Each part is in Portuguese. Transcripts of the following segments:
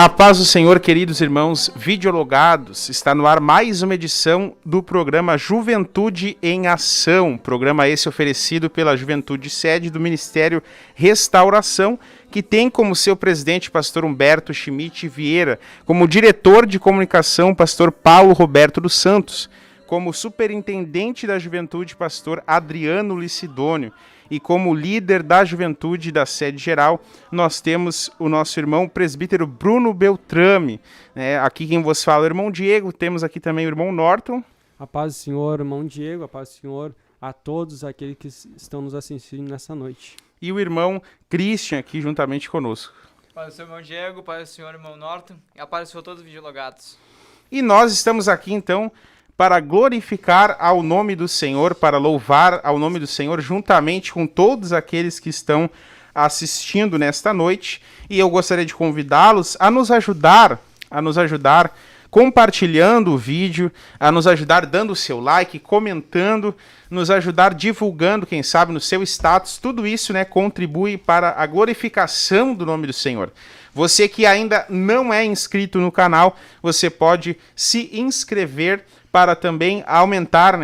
A paz do Senhor, queridos irmãos videologados, está no ar mais uma edição do programa Juventude em Ação, programa esse oferecido pela Juventude Sede do Ministério Restauração, que tem como seu presidente pastor Humberto Schmidt Vieira, como diretor de comunicação pastor Paulo Roberto dos Santos, como superintendente da juventude pastor Adriano Licidônio, e como líder da juventude da sede geral, nós temos o nosso irmão presbítero Bruno Beltrame. Aqui quem vos fala é o irmão Diego, temos aqui também o irmão Norton. A paz do Senhor, irmão Diego, a paz do Senhor a todos aqueles que estão nos assistindo nessa noite. E o irmão Christian aqui juntamente conosco. A paz do Senhor, irmão Diego, a paz do Senhor, irmão Norton, e a paz do Senhor todos os videologados. E nós estamos aqui então para glorificar ao nome do Senhor, para louvar ao nome do Senhor, juntamente com todos aqueles que estão assistindo nesta noite. E eu gostaria de convidá-los a nos ajudar compartilhando o vídeo, a nos ajudar dando o seu like, comentando, nos ajudar divulgando, quem sabe, no seu status. Tudo isso, contribui para a glorificação do nome do Senhor. Você que ainda não é inscrito no canal, você pode se inscrever para também aumentar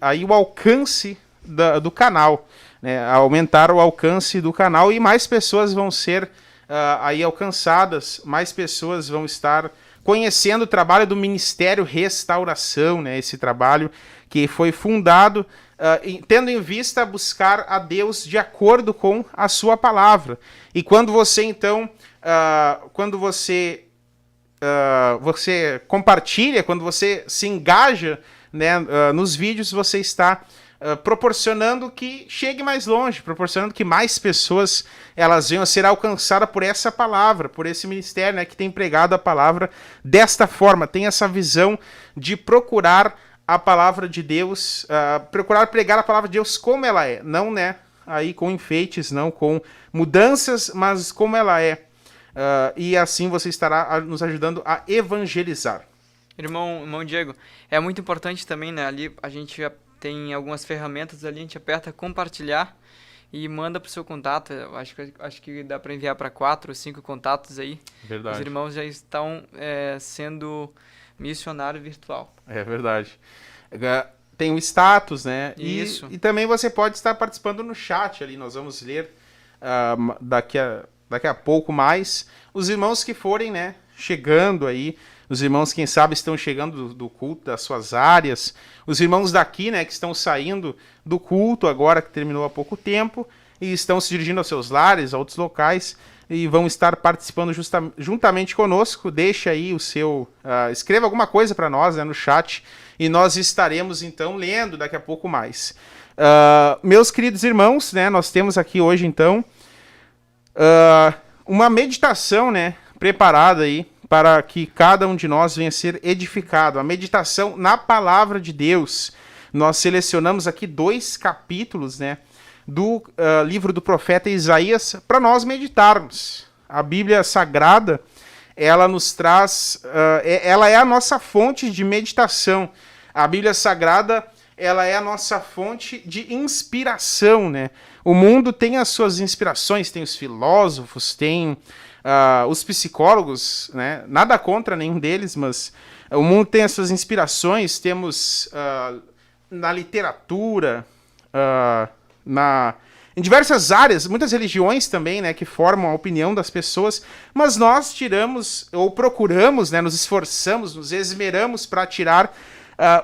aí o alcance do canal, aumentar o alcance do canal, e mais pessoas vão ser aí alcançadas, mais pessoas vão estar conhecendo o trabalho do Ministério Restauração, esse trabalho que foi fundado tendo em vista buscar a Deus de acordo com a sua palavra. E quando você então, você compartilha, quando você se engaja nos vídeos, você está proporcionando que chegue mais longe, proporcionando que mais pessoas elas venham a ser alcançadas por essa palavra, por esse ministério que tem pregado a palavra desta forma, tem essa visão de procurar a palavra de Deus, procurar pregar a palavra de Deus como ela é, não aí com enfeites, não com mudanças, mas como ela é. E assim você estará nos ajudando a evangelizar. Irmão Diego, é muito importante também, ali a gente já tem algumas ferramentas ali, a gente aperta compartilhar e manda para o seu contato. Eu acho que dá para enviar para 4 ou 5 contatos aí. Verdade. Os irmãos já estão sendo missionário virtual. É verdade. Tem o status, Isso. E também você pode estar participando no chat ali. Nós vamos ler daqui a pouco mais os irmãos que forem chegando aí, os irmãos quem sabe estão chegando do culto das suas áreas, os irmãos daqui que estão saindo do culto agora que terminou há pouco tempo e estão se dirigindo aos seus lares, a outros locais, e vão estar participando juntamente conosco. Deixa aí o seu escreva alguma coisa para nós no chat e nós estaremos então lendo daqui a pouco mais. Meus queridos irmãos, nós temos aqui hoje então uma meditação preparada aí para que cada um de nós venha a ser edificado. A meditação na palavra de Deus. Nós selecionamos aqui 2 capítulos do livro do profeta Isaías para nós meditarmos. A Bíblia Sagrada, ela nos traz, ela é a nossa fonte de meditação. A Bíblia Sagrada, ela é a nossa fonte de inspiração. O mundo tem as suas inspirações, tem os filósofos, tem os psicólogos, nada contra nenhum deles, mas o mundo tem as suas inspirações. Temos na literatura, em diversas áreas, muitas religiões também, que formam a opinião das pessoas, mas nós tiramos, ou procuramos, nos esforçamos, nos esmeramos para tirar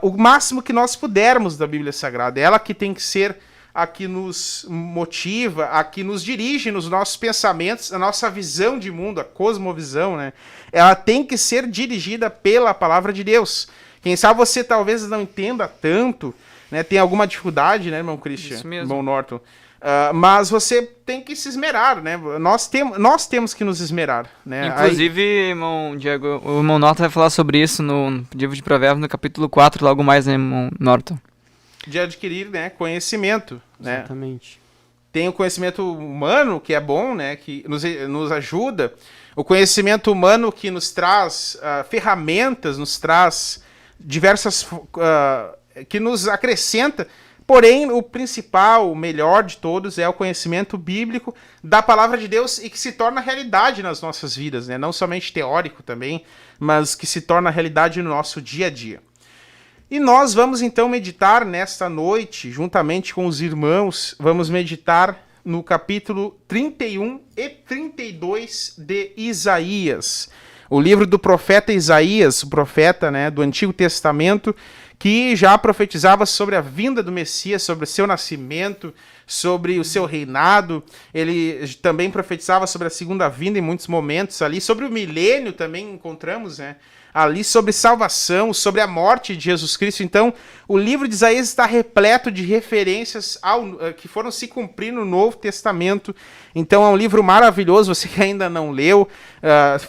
o máximo que nós pudermos da Bíblia Sagrada. Ela que tem que ser a que nos motiva, a que nos dirige nos nossos pensamentos, a nossa visão de mundo, a cosmovisão, ela tem que ser dirigida pela palavra de Deus. Quem sabe você talvez não entenda tanto, tem alguma dificuldade, irmão Christian, Isso mesmo. Irmão Norton, mas você tem que se esmerar, nós temos que nos esmerar. Inclusive, irmão Diego, o irmão Norton vai falar sobre isso no livro de Provérbios, no capítulo 4, logo mais, irmão Norton. De adquirir conhecimento. Exatamente. Tem o conhecimento humano, que é bom, que nos ajuda. O conhecimento humano que nos traz ferramentas, nos traz diversas... que nos acrescenta Porém, o principal, o melhor de todos é o conhecimento bíblico da palavra de Deus e que se torna realidade nas nossas vidas, né? Não somente teórico também, mas que se torna realidade no nosso dia a dia. E nós vamos então meditar nesta noite, juntamente com os irmãos, vamos meditar no capítulo 31 e 32 de Isaías. O livro do profeta Isaías, o profeta, né, do Antigo Testamento, que já profetizava sobre a vinda do Messias, sobre o seu nascimento, sobre o seu reinado. Ele também profetizava sobre a segunda vinda em muitos momentos ali, sobre o milênio também encontramos, né? Ali sobre salvação, sobre a morte de Jesus Cristo. Então, o livro de Isaías está repleto de referências que foram se cumprir no Novo Testamento. Então, é um livro maravilhoso. Você que ainda não leu,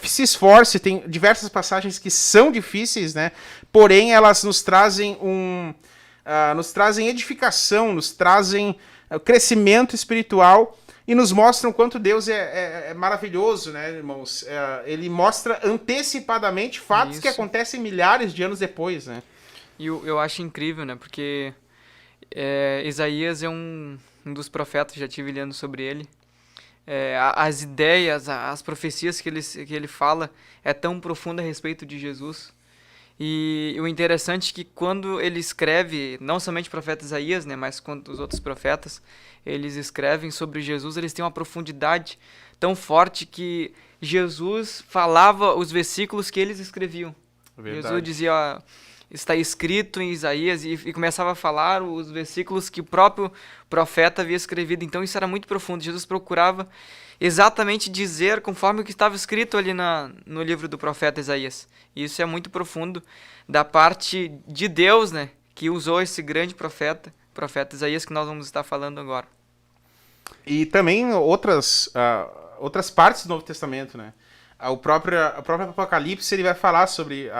se esforce. Tem diversas passagens que são difíceis, né? Porém, elas nos trazem edificação, nos trazem crescimento espiritual e nos mostram quanto Deus é maravilhoso, né, irmãos? Ele mostra antecipadamente fatos que acontecem milhares de anos depois, né? E eu acho incrível, né? Porque Isaías é um dos profetas, já estive lendo sobre ele. As ideias, as profecias que ele fala é tão profunda a respeito de Jesus. E o interessante é que quando ele escreve, não somente o profeta Isaías, né, mas quanto os outros profetas, eles escrevem sobre Jesus, eles têm uma profundidade tão forte que Jesus falava os versículos que eles escreviam. Verdade. Jesus dizia, está escrito em Isaías, e começava a falar os versículos que o próprio profeta havia escrevido. Então isso era muito profundo. Jesus procurava exatamente dizer conforme o que estava escrito ali no livro do profeta Isaías. E isso é muito profundo da parte de Deus, né, que usou esse grande profeta Isaías, que nós vamos estar falando agora. E também outras partes do Novo Testamento, né? O próprio Apocalipse, ele vai falar sobre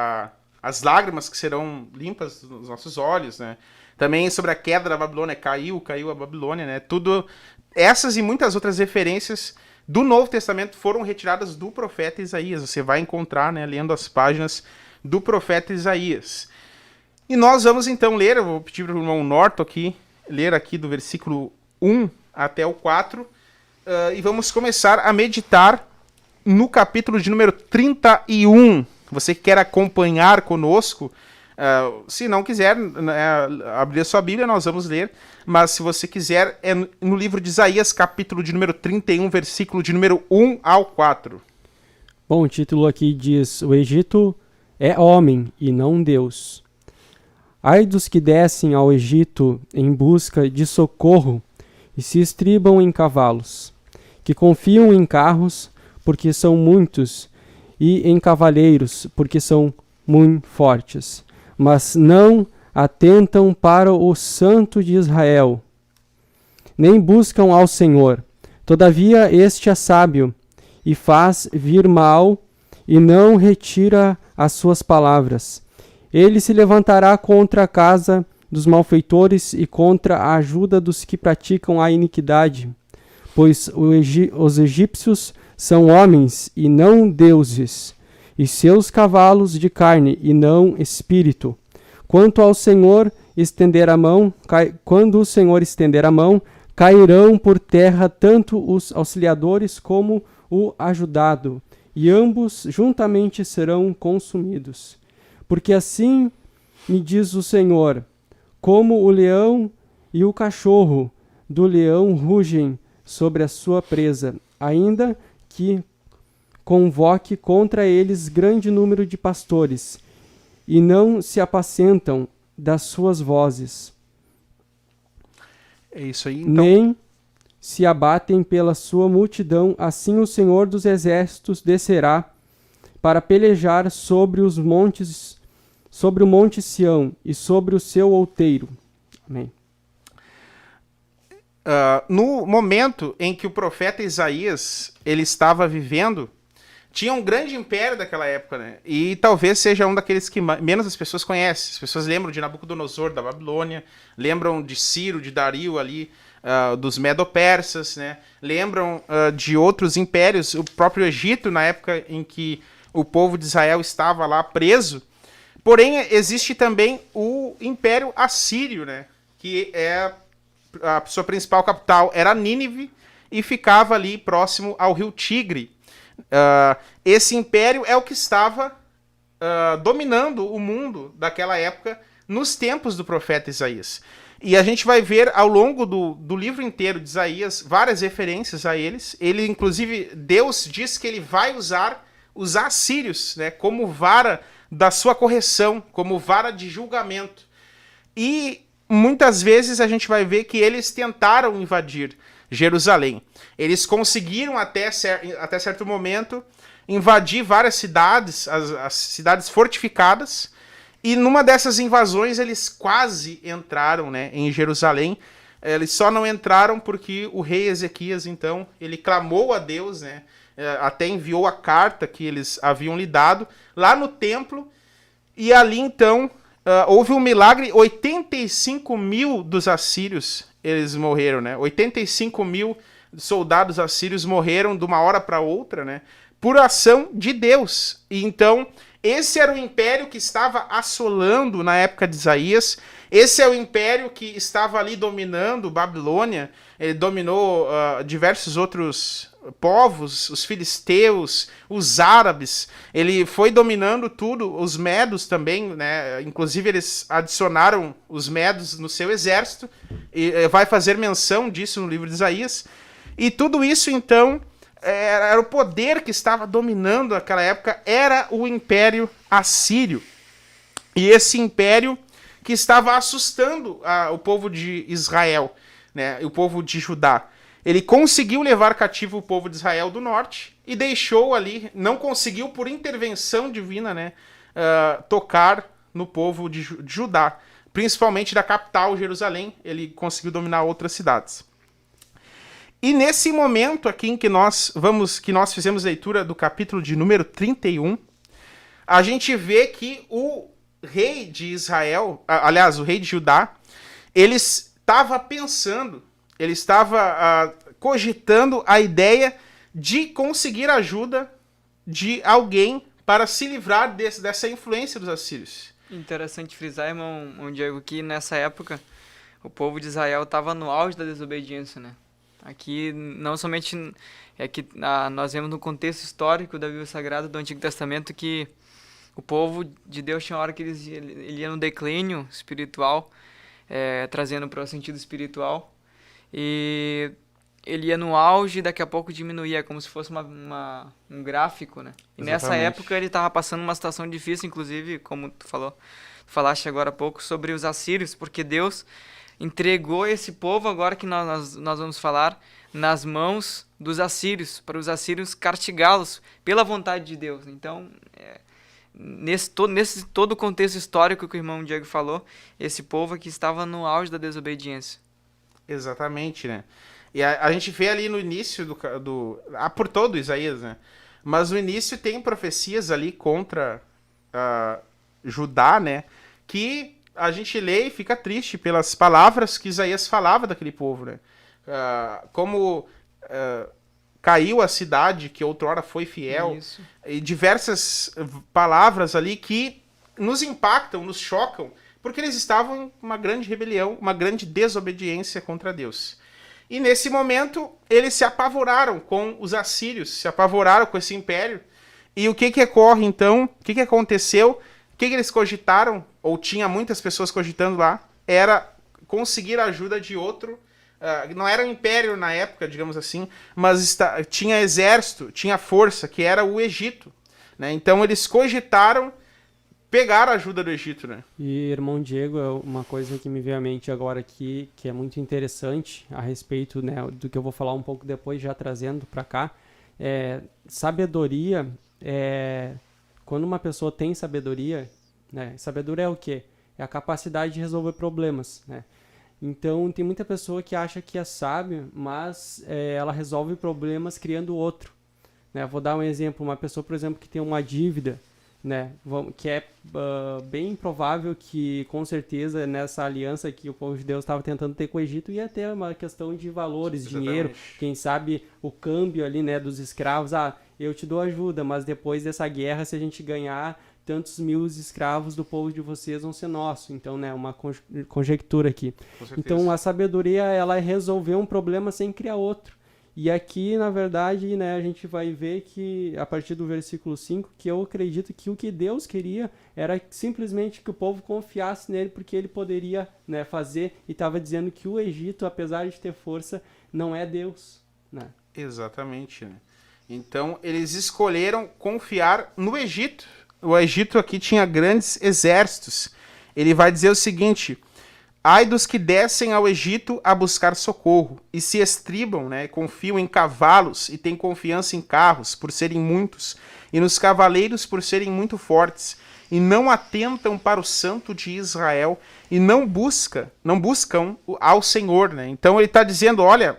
as lágrimas que serão limpas dos nossos olhos, né? Também sobre a queda da Babilônia, caiu a Babilônia, né? Tudo, essas e muitas outras referências do Novo Testamento foram retiradas do profeta Isaías. Você vai encontrar, né, lendo as páginas do profeta Isaías. E nós vamos então ler, eu vou pedir para o irmão Norton aqui, ler aqui do versículo 1 até o 4, e vamos começar a meditar no capítulo de número 31. Você que quer acompanhar conosco, se não quiser abrir a sua Bíblia, nós vamos ler, mas se você quiser, é no livro de Isaías, capítulo de número 31, versículo de número 1 ao 4. Bom, o título aqui diz: o Egito é homem e não Deus. Ai dos que descem ao Egito em busca de socorro e se estribam em cavalos, que confiam em carros, porque são muitos, e em cavaleiros, porque são muito fortes, mas não atentam para o Santo de Israel, nem buscam ao Senhor. Todavia este é sábio, e faz vir mal, e não retira as suas palavras. Ele se levantará contra a casa dos malfeitores e contra a ajuda dos que praticam a iniquidade, pois os egípcios são homens e não deuses, e seus cavalos de carne e não espírito. Quanto ao Senhor estender a mão, quando o Senhor estender a mão, cairão por terra tanto os auxiliadores como o ajudado, e ambos juntamente serão consumidos. Porque assim me diz o Senhor: como o leão e o cachorro do leão rugem sobre a sua presa, ainda que convoque contra eles grande número de pastores, e não se apacentam das suas vozes. É isso aí, então. Nem se abatem pela sua multidão, assim o Senhor dos Exércitos descerá para pelejar sobre os montes, sobre o monte Sião e sobre o seu outeiro. Amém. No momento em que o profeta Isaías ele estava vivendo, tinha um grande império daquela época, né? E talvez seja um daqueles que menos as pessoas conhecem. As pessoas lembram de Nabucodonosor, da Babilônia, lembram de Ciro, de Dario ali, dos Medo-Persas, né? Lembram de outros impérios, o próprio Egito, na época em que o povo de Israel estava lá preso. Porém, existe também o Império Assírio, né? que a sua principal capital era Nínive e ficava ali próximo ao rio Tigre. Esse império é o que estava dominando o mundo daquela época nos tempos do profeta Isaías. E a gente vai ver ao longo do livro inteiro de Isaías várias referências a eles. Ele, inclusive, Deus diz que ele vai usar os assírios, né, como vara da sua correção, como vara de julgamento. E muitas vezes a gente vai ver que eles tentaram invadir Jerusalém. Eles conseguiram até certo momento invadir várias cidades, as cidades fortificadas, e numa dessas invasões eles quase entraram, né, em Jerusalém. Eles só não entraram porque o rei Ezequias, então, ele clamou a Deus, né, até enviou a carta que eles haviam lhe dado lá no templo, e ali então houve um milagre. 85 mil dos assírios eles morreram, né? 85 mil soldados assírios morreram de uma hora para outra, né? Por ação de Deus. E então, esse era o império que estava assolando na época de Isaías. Esse é o império que estava ali dominando Babilônia. Ele dominou diversos outros povos, os filisteus, os árabes. Ele foi dominando tudo, os medos também, né? Inclusive eles adicionaram os medos no seu exército, e vai fazer menção disso no livro de Isaías. E tudo isso, então, era o poder que estava dominando naquela época, era o Império Assírio. E esse império que estava assustando o povo de Israel, né, o povo de Judá. Ele conseguiu levar cativo o povo de Israel do norte e deixou ali, não conseguiu por intervenção divina, né, tocar no povo de Judá, principalmente da capital, Jerusalém. Ele conseguiu dominar outras cidades. E nesse momento aqui em que nós fizemos leitura do capítulo de número 31, a gente vê que o rei de Israel, aliás, o rei de Judá, ele estava pensando, ele estava cogitando a ideia de conseguir ajuda de alguém para se livrar dessa influência dos assírios. Interessante frisar, irmão Diego, que nessa época o povo de Israel estava no auge da desobediência, né? Aqui não somente nós vemos no contexto histórico da Bíblia Sagrada do Antigo Testamento que o povo de Deus tinha hora que ele ia no declínio espiritual, trazendo para o sentido espiritual, e ele ia no auge e daqui a pouco diminuía, como se fosse um gráfico, né? E Exatamente. nessa época ele estava passando uma situação difícil, inclusive, como tu falaste agora há pouco, sobre os assírios, porque Deus entregou esse povo, agora que nós vamos falar, nas mãos dos assírios, para os assírios castigá-los pela vontade de Deus. Então, nesse todo o contexto histórico que o irmão Diego falou, esse povo aqui estava no auge da desobediência. Exatamente, né? E a gente vê ali no início por todo Isaías, né? Mas no início tem profecias ali contra Judá, né? Que a gente lê e fica triste pelas palavras que Isaías falava daquele povo, né? Como caiu a cidade que outrora foi fiel. Isso. E diversas palavras ali que nos impactam, nos chocam, porque eles estavam em uma grande rebelião, uma grande desobediência contra Deus. E nesse momento, eles se apavoraram com os assírios, se apavoraram com esse império. E o que ocorre então? O que aconteceu? O que eles cogitaram, ou tinha muitas pessoas cogitando lá, era conseguir a ajuda de outro. Não era um império na época, digamos assim, mas tinha exército, tinha força, que era o Egito, né? Então eles cogitaram pegar a ajuda do Egito, né? E, irmão Diego, uma coisa que me veio à mente agora aqui, que é muito interessante a respeito, né, do que eu vou falar um pouco depois, já trazendo para cá, sabedoria, quando uma pessoa tem sabedoria, né, sabedoria é o quê? É a capacidade de resolver problemas, né? Então, tem muita pessoa que acha que é sábia, mas ela resolve problemas criando outro, né? Vou dar um exemplo, uma pessoa, por exemplo, que tem uma dívida, né, que é bem provável que, com certeza, nessa aliança que o povo de Deus estava tentando ter com o Egito, ia ter uma questão de valores, Exatamente. dinheiro, quem sabe o câmbio ali, né, dos escravos, eu te dou ajuda, mas depois dessa guerra, se a gente ganhar, tantos mil escravos do povo de vocês vão ser nossos. Então, né, uma conjectura aqui. Com certeza. Então, a sabedoria, ela é resolver um problema sem criar outro. E aqui, na verdade, né, a gente vai ver que, a partir do versículo 5, que eu acredito que o que Deus queria era simplesmente que o povo confiasse nele, porque ele poderia, né, fazer, e estava dizendo que o Egito, apesar de ter força, não é Deus, né? Exatamente, né? Então, eles escolheram confiar no Egito. O Egito aqui tinha grandes exércitos. Ele vai dizer o seguinte: ai dos que descem ao Egito a buscar socorro, e se estribam, né, confiam em cavalos, e têm confiança em carros, por serem muitos, e nos cavaleiros, por serem muito fortes, e não atentam para o Santo de Israel, e não buscam ao Senhor, né? Então ele está dizendo, olha,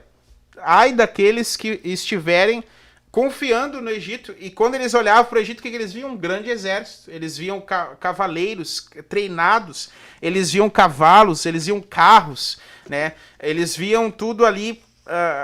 ai daqueles que estiverem confiando no Egito. E quando eles olhavam para o Egito, o que eles viam? Um grande exército. Eles viam cavaleiros treinados, eles viam cavalos, eles viam carros, né? Eles viam tudo ali,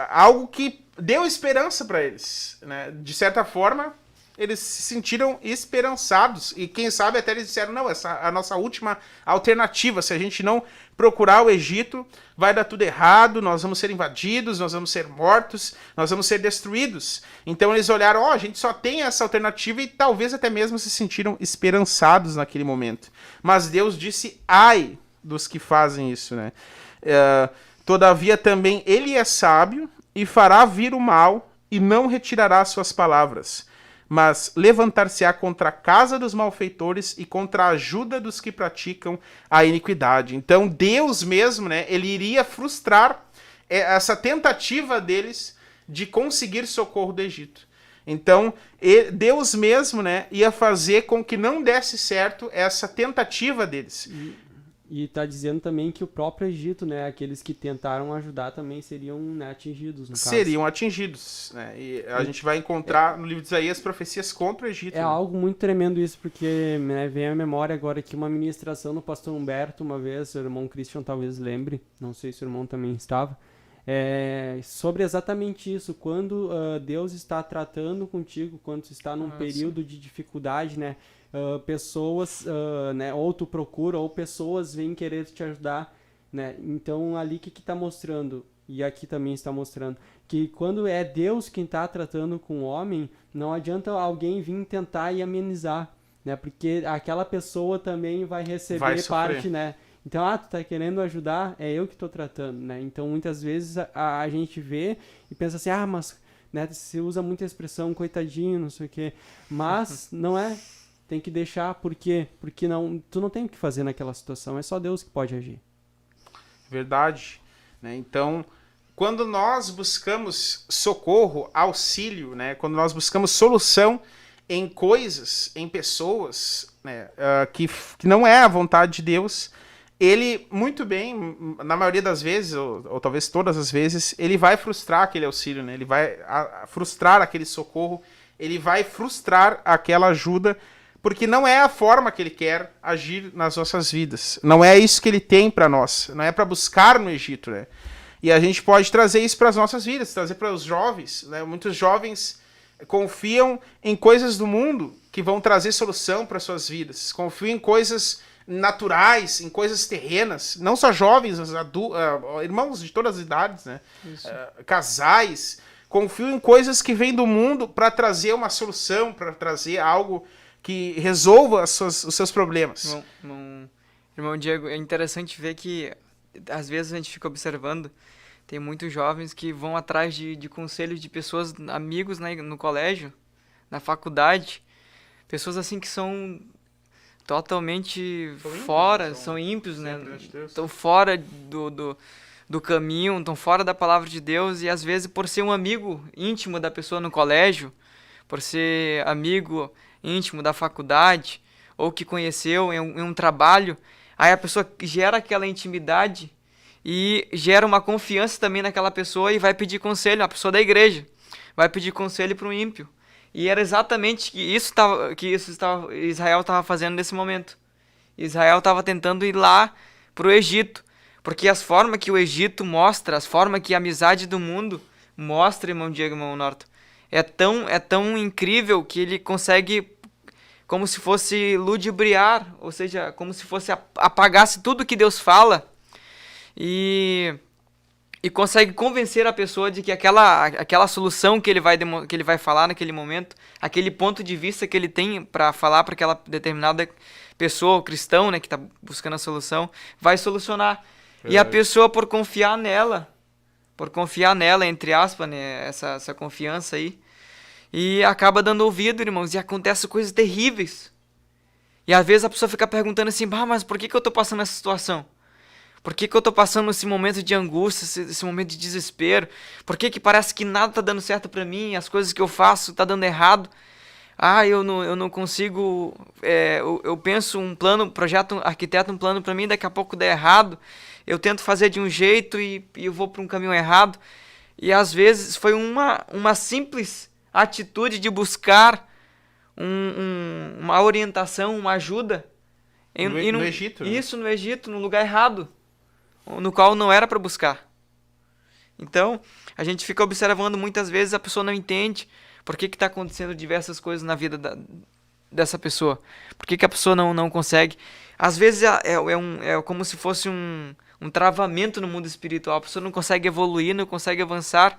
algo que deu esperança para eles, né? De certa forma, eles se sentiram esperançados. E quem sabe até eles disseram, não, essa é a nossa última alternativa. Se a gente não procurar o Egito, vai dar tudo errado, nós vamos ser invadidos, nós vamos ser mortos, nós vamos ser destruídos. Então eles olharam, a gente só tem essa alternativa, e talvez até mesmo se sentiram esperançados naquele momento. Mas Deus disse, ai dos que fazem isso, né? Todavia também ele é sábio e fará vir o mal e não retirará suas palavras, mas levantar-se-á contra a casa dos malfeitores e contra a ajuda dos que praticam a iniquidade. Então Deus mesmo, né, ele iria frustrar essa tentativa deles de conseguir socorro do Egito. Então Deus mesmo, né, ia fazer com que não desse certo essa tentativa deles. E está dizendo também que o próprio Egito, né, aqueles que tentaram ajudar também seriam, né, atingidos, no caso. Seriam atingidos, né? E a gente vai encontrar no livro de Isaías profecias contra o Egito. É, né, algo muito tremendo isso, porque, né, vem à memória agora que uma ministração no pastor Humberto, uma vez, o irmão Christian talvez lembre, não sei se o irmão também estava, sobre exatamente isso, quando Deus está tratando contigo, quando tu está num período de dificuldade, né, pessoas, né, ou tu procura, ou pessoas vêm querer te ajudar, né? Então ali o que está mostrando, e aqui também está mostrando, que quando é Deus quem está tratando com o homem, não adianta alguém vir tentar e amenizar, né? Porque aquela pessoa também vai receber parte, né? Então, tu tá querendo ajudar, é eu que estou tratando, né? Então muitas vezes a gente vê e pensa assim, mas, né, se usa muita expressão, coitadinho, não sei o quê, mas não é. Tem que deixar, por quê? Porque tu não tem o que fazer naquela situação, é só Deus que pode agir. Verdade, né? Então, quando nós buscamos socorro, auxílio, né? Quando nós buscamos solução em coisas, em pessoas, né, que não é a vontade de Deus, ele, muito bem, na maioria das vezes, ou talvez todas as vezes, ele vai frustrar aquele auxílio, né? Ele vai frustrar aquele socorro, ele vai frustrar aquela ajuda, porque não é a forma que ele quer agir nas nossas vidas. Não é isso que ele tem para nós. Não é para buscar no Egito, né? E a gente pode trazer isso para as nossas vidas, trazer para os jovens, né? Muitos jovens confiam em coisas do mundo que vão trazer solução para suas vidas. Confiam em coisas naturais, em coisas terrenas. Não só jovens, irmãos de todas as idades, né? Casais. Confiam em coisas que vêm do mundo para trazer uma solução, para trazer algo que resolva os seus problemas. Irmão Diego, é interessante ver que às vezes a gente fica observando, tem muitos jovens que vão atrás de conselhos de pessoas, amigos, né, no colégio, na faculdade, pessoas assim que são totalmente fora, são ímpios, né? Estão fora do caminho, estão fora da palavra de Deus, e às vezes por ser um amigo íntimo da pessoa no colégio, por ser amigo íntimo da faculdade, ou que conheceu em um trabalho, aí a pessoa gera aquela intimidade e gera uma confiança também naquela pessoa e vai pedir conselho, a pessoa da igreja vai pedir conselho para um ímpio. E era exatamente isso que Israel estava fazendo nesse momento. Israel estava tentando ir lá para o Egito, porque as formas que o Egito mostra, as formas que a amizade do mundo mostra, irmão Diego, irmão Norton, é tão incrível que ele consegue como se fosse ludibriar, ou seja, como se fosse apagasse tudo que Deus fala e consegue convencer a pessoa de que aquela solução que ele vai falar naquele momento, aquele ponto de vista que ele tem para falar para aquela determinada pessoa, o cristão, né, que está buscando a solução, vai solucionar. E a pessoa, por confiar nela, entre aspas, né, essa confiança aí, e acaba dando ouvido, irmãos, e acontecem coisas terríveis. E às vezes a pessoa fica perguntando assim, mas por que eu tô passando essa situação? Por que eu tô passando esse momento de angústia, esse momento de desespero? Por que parece que nada tá dando certo pra mim, as coisas que eu faço tá dando errado? Eu não consigo, eu penso um plano, arquiteto um plano pra mim, daqui a pouco dá errado. Eu tento fazer de um jeito e eu vou pra um caminho errado. E às vezes foi uma simples atitude de buscar uma orientação, uma ajuda. No Egito, né? Isso, no Egito, no lugar errado, no qual não era para buscar. Então, a gente fica observando muitas vezes, a pessoa não entende por que está acontecendo diversas coisas na vida dessa pessoa. Por que a pessoa não consegue. Às vezes é como se fosse um travamento no mundo espiritual. A pessoa não consegue evoluir, não consegue avançar.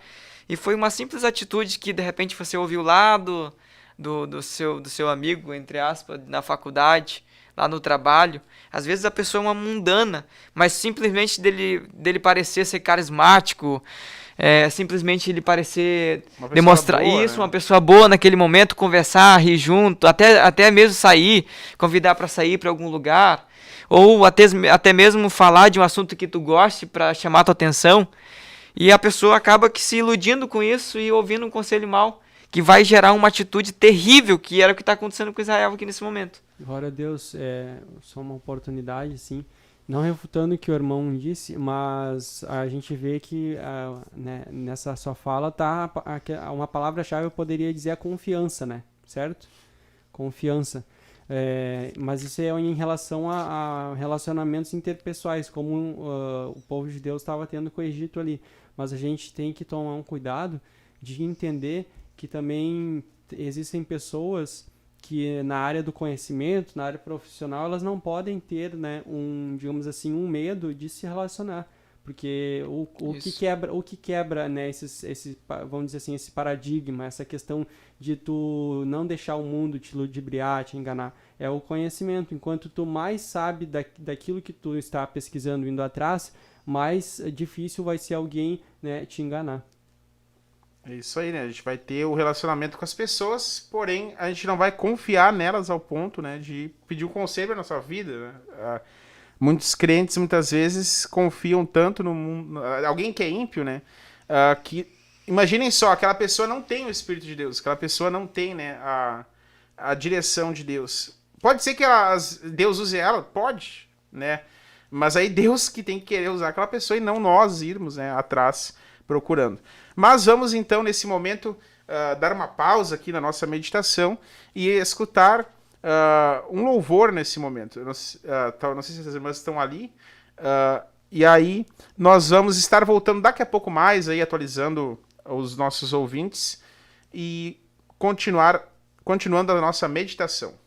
E foi uma simples atitude que de repente você ouviu lá do seu amigo, entre aspas, na faculdade, lá no trabalho. Às vezes a pessoa é uma mundana, mas simplesmente dele parecer ser carismático, simplesmente ele parecer demonstrar boa, isso, né? Uma pessoa boa naquele momento, conversar, rir junto, até mesmo sair, convidar para sair para algum lugar, ou até mesmo falar de um assunto que tu goste para chamar a tua atenção. E a pessoa acaba que se iludindo com isso e ouvindo um conselho mau, que vai gerar uma atitude terrível, que era o que está acontecendo com Israel aqui nesse momento. Glória a Deus, só uma oportunidade, sim. Não refutando o que o irmão disse, mas a gente vê que né, nessa sua fala tá uma palavra-chave, eu poderia dizer a confiança, né? Certo? Confiança. Mas isso é em relação a relacionamentos interpessoais, como o povo de Deus estava tendo com o Egito ali. Mas a gente tem que tomar um cuidado de entender que também existem pessoas que na área do conhecimento, na área profissional, elas não podem ter, né, digamos assim, um medo de se relacionar. Porque o que quebra, né, vamos dizer assim, esse paradigma, essa questão de tu não deixar o mundo te ludibriar, te enganar, é o conhecimento. Enquanto tu mais sabe daquilo que tu está pesquisando, indo atrás, mais difícil vai ser alguém, né, te enganar. É isso aí, né? A gente vai ter o relacionamento com as pessoas, porém a gente não vai confiar nelas ao ponto, né, de pedir um conselho na sua vida, né? Muitos crentes, muitas vezes, confiam tanto no mundo... Alguém que é ímpio, né? Que, imaginem só, aquela pessoa não tem o Espírito de Deus, aquela pessoa não tem, né, a direção de Deus. Pode ser que Deus use ela? Pode, né? Mas aí Deus que tem que querer usar aquela pessoa e não nós irmos, né, atrás procurando. Mas vamos então, nesse momento, dar uma pausa aqui na nossa meditação e escutar um louvor nesse momento. Eu não sei se as irmãs estão ali. E aí nós vamos estar voltando daqui a pouco mais, aí, atualizando os nossos ouvintes e continuando a nossa meditação.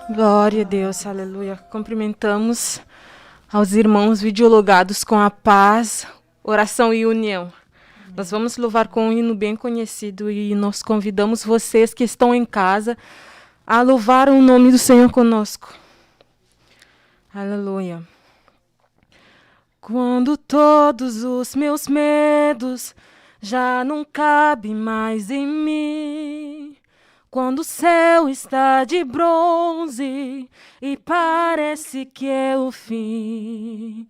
Glória a Deus, aleluia. Cumprimentamos aos irmãos videologados com a paz, oração e união. Nós vamos louvar com um hino bem conhecido e nós convidamos vocês que estão em casa a louvar o nome do Senhor conosco. Aleluia. Quando todos os meus medos já não cabem mais em mim, quando o céu está de bronze e parece que é o fim,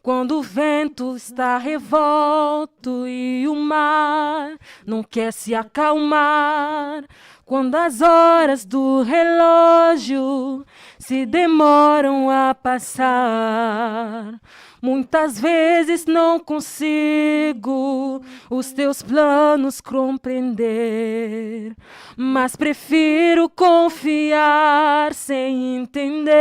quando o vento está revolto e o mar não quer se acalmar, quando as horas do relógio se demoram a passar, muitas vezes não consigo os teus planos compreender, mas prefiro confiar sem entender.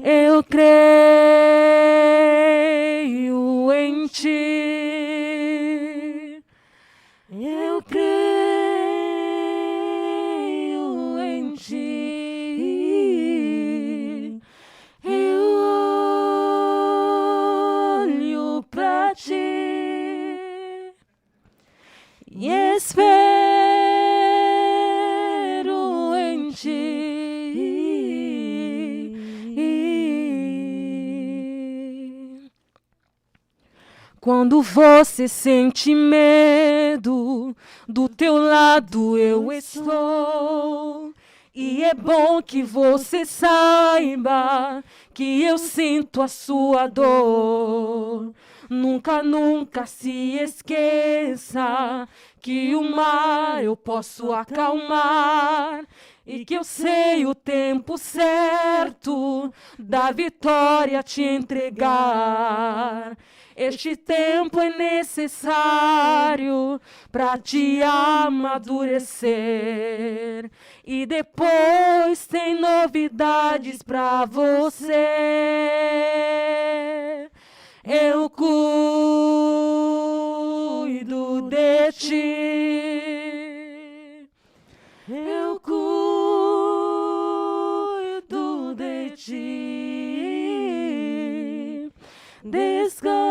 Eu creio em ti. Eu creio em ti. Eu olho pra ti e espero em ti. Quando você sente medo, do teu lado eu estou. E é bom que você saiba que eu sinto a sua dor. Nunca, nunca se esqueça que o mar eu posso acalmar e que eu sei o tempo certo da vitória te entregar. Este tempo é necessário para te amadurecer. E depois tem novidades para você. Eu cuido de ti. Eu cuido de ti. Descansa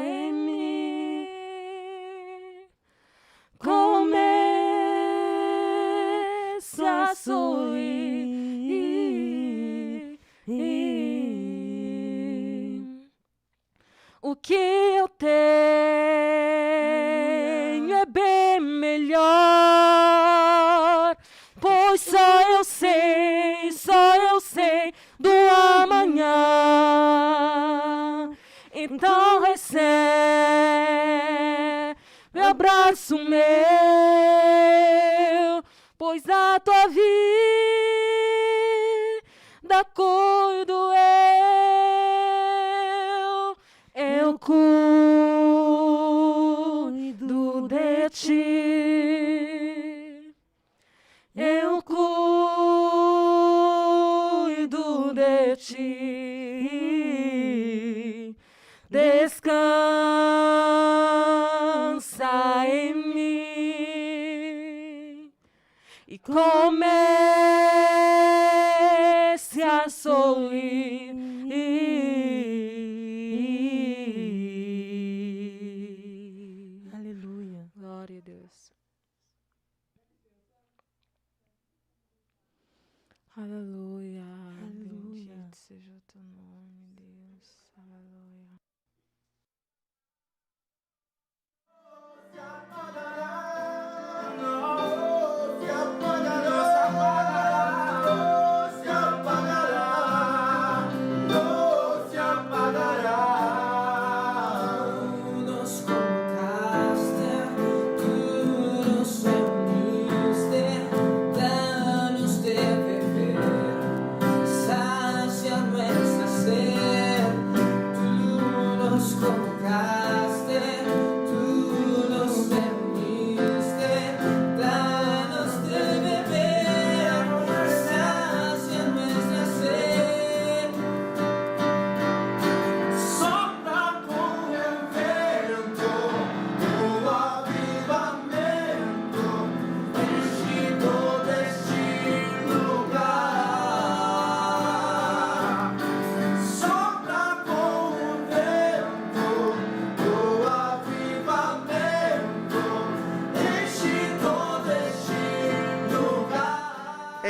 em mim. Comece a sorrir. O que eu tenho é bem melhor, pois só eu sei do amanhã. Então recebe meu abraço meu, pois a tua vida cuido eu cuido de ti. Eu cuido de ti. Descansa em mim e comece a sorrir. Aleluia. Glória a Deus. Aleluia. Bendito seja o teu nome, Deus. Aleluia. Sacia nuestra sed, tu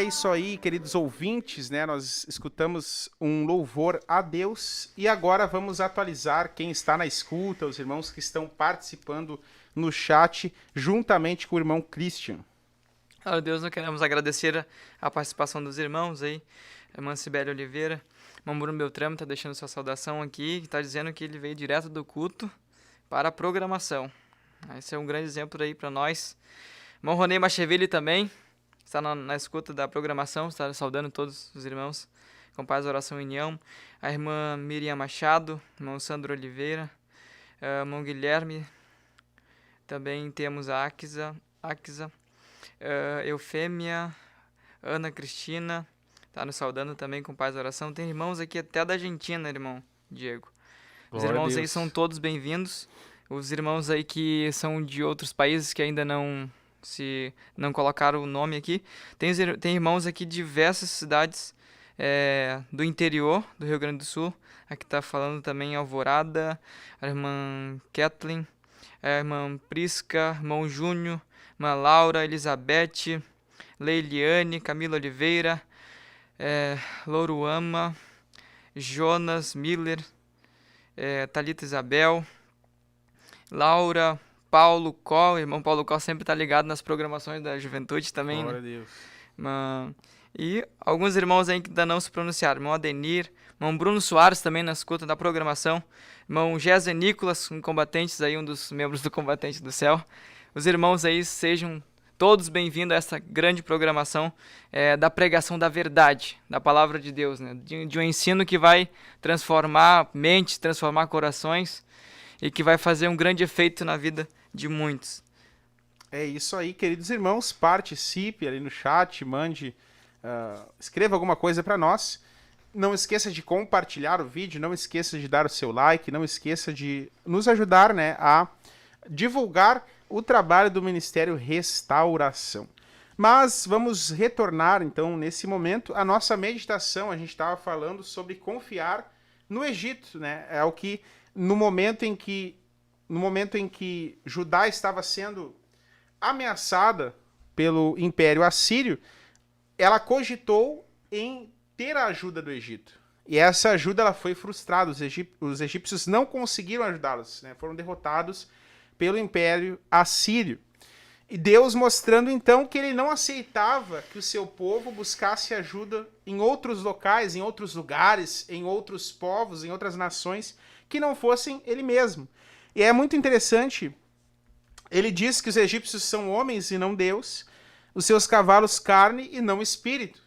É isso aí, queridos ouvintes, né? Nós escutamos um louvor a Deus e agora vamos atualizar quem está na escuta, os irmãos que estão participando no chat, juntamente com o irmão Christian. Deus, nós queremos agradecer a participação dos irmãos aí, irmã Cibele Oliveira, irmão Bruno Beltrame está deixando sua saudação aqui, está dizendo que ele veio direto do culto para a programação. Esse é um grande exemplo aí para nós. Irmão Ronei Machevelli também está na escuta da programação, está saudando todos os irmãos com paz, oração e união. A irmã Miriam Machado, irmão Sandro Oliveira, irmão Guilherme, também temos a Akisa, Eufêmia, Ana Cristina, está nos saudando também com paz, oração. Tem irmãos aqui até da Argentina, irmão Diego. Os irmãos aí são todos bem-vindos. Os irmãos aí que são de outros países que ainda não colocaram o nome aqui. Tem irmãos aqui de diversas cidades do interior do Rio Grande do Sul. Aqui está falando também Alvorada, a irmã Kathleen, a irmã Prisca, irmão Júnior, irmã Laura, Elizabeth, Leiliane, Camila Oliveira, Louruama, Jonas Miller, Thalita Isabel, Laura, Paulo Coll, irmão Paulo Coll sempre está ligado nas programações da juventude também. Glória né? a Deus. E alguns irmãos aí que ainda não se pronunciaram. Irmão Adenir, irmão Bruno Soares também na escuta da programação. Irmão Géser Nicolas, um combatentes aí, um dos membros do Combatente do Céu. Os irmãos aí sejam todos bem-vindos a essa grande programação da pregação da verdade, da palavra de Deus, né? De um ensino que vai transformar mentes, transformar corações e que vai fazer um grande efeito na vida de muitos. É isso aí, queridos irmãos, participe ali no chat, mande, escreva alguma coisa para nós. Não esqueça de compartilhar o vídeo, não esqueça de dar o seu like, não esqueça de nos ajudar, né, a divulgar o trabalho do Ministério Restauração. Mas vamos retornar, então, nesse momento, a nossa meditação. A gente estava falando sobre confiar no Egito, né? É o que, no momento em que Judá estava sendo ameaçada pelo Império Assírio, ela cogitou em ter a ajuda do Egito. E essa ajuda ela foi frustrada. Os egípcios não conseguiram ajudá-los, né? Foram derrotados pelo Império Assírio. E Deus mostrando então que ele não aceitava que o seu povo buscasse ajuda em outros locais, em outros lugares, em outros povos, em outras nações que não fossem ele mesmo. E é muito interessante, ele diz que os egípcios são homens e não Deus, os seus cavalos carne e não espírito.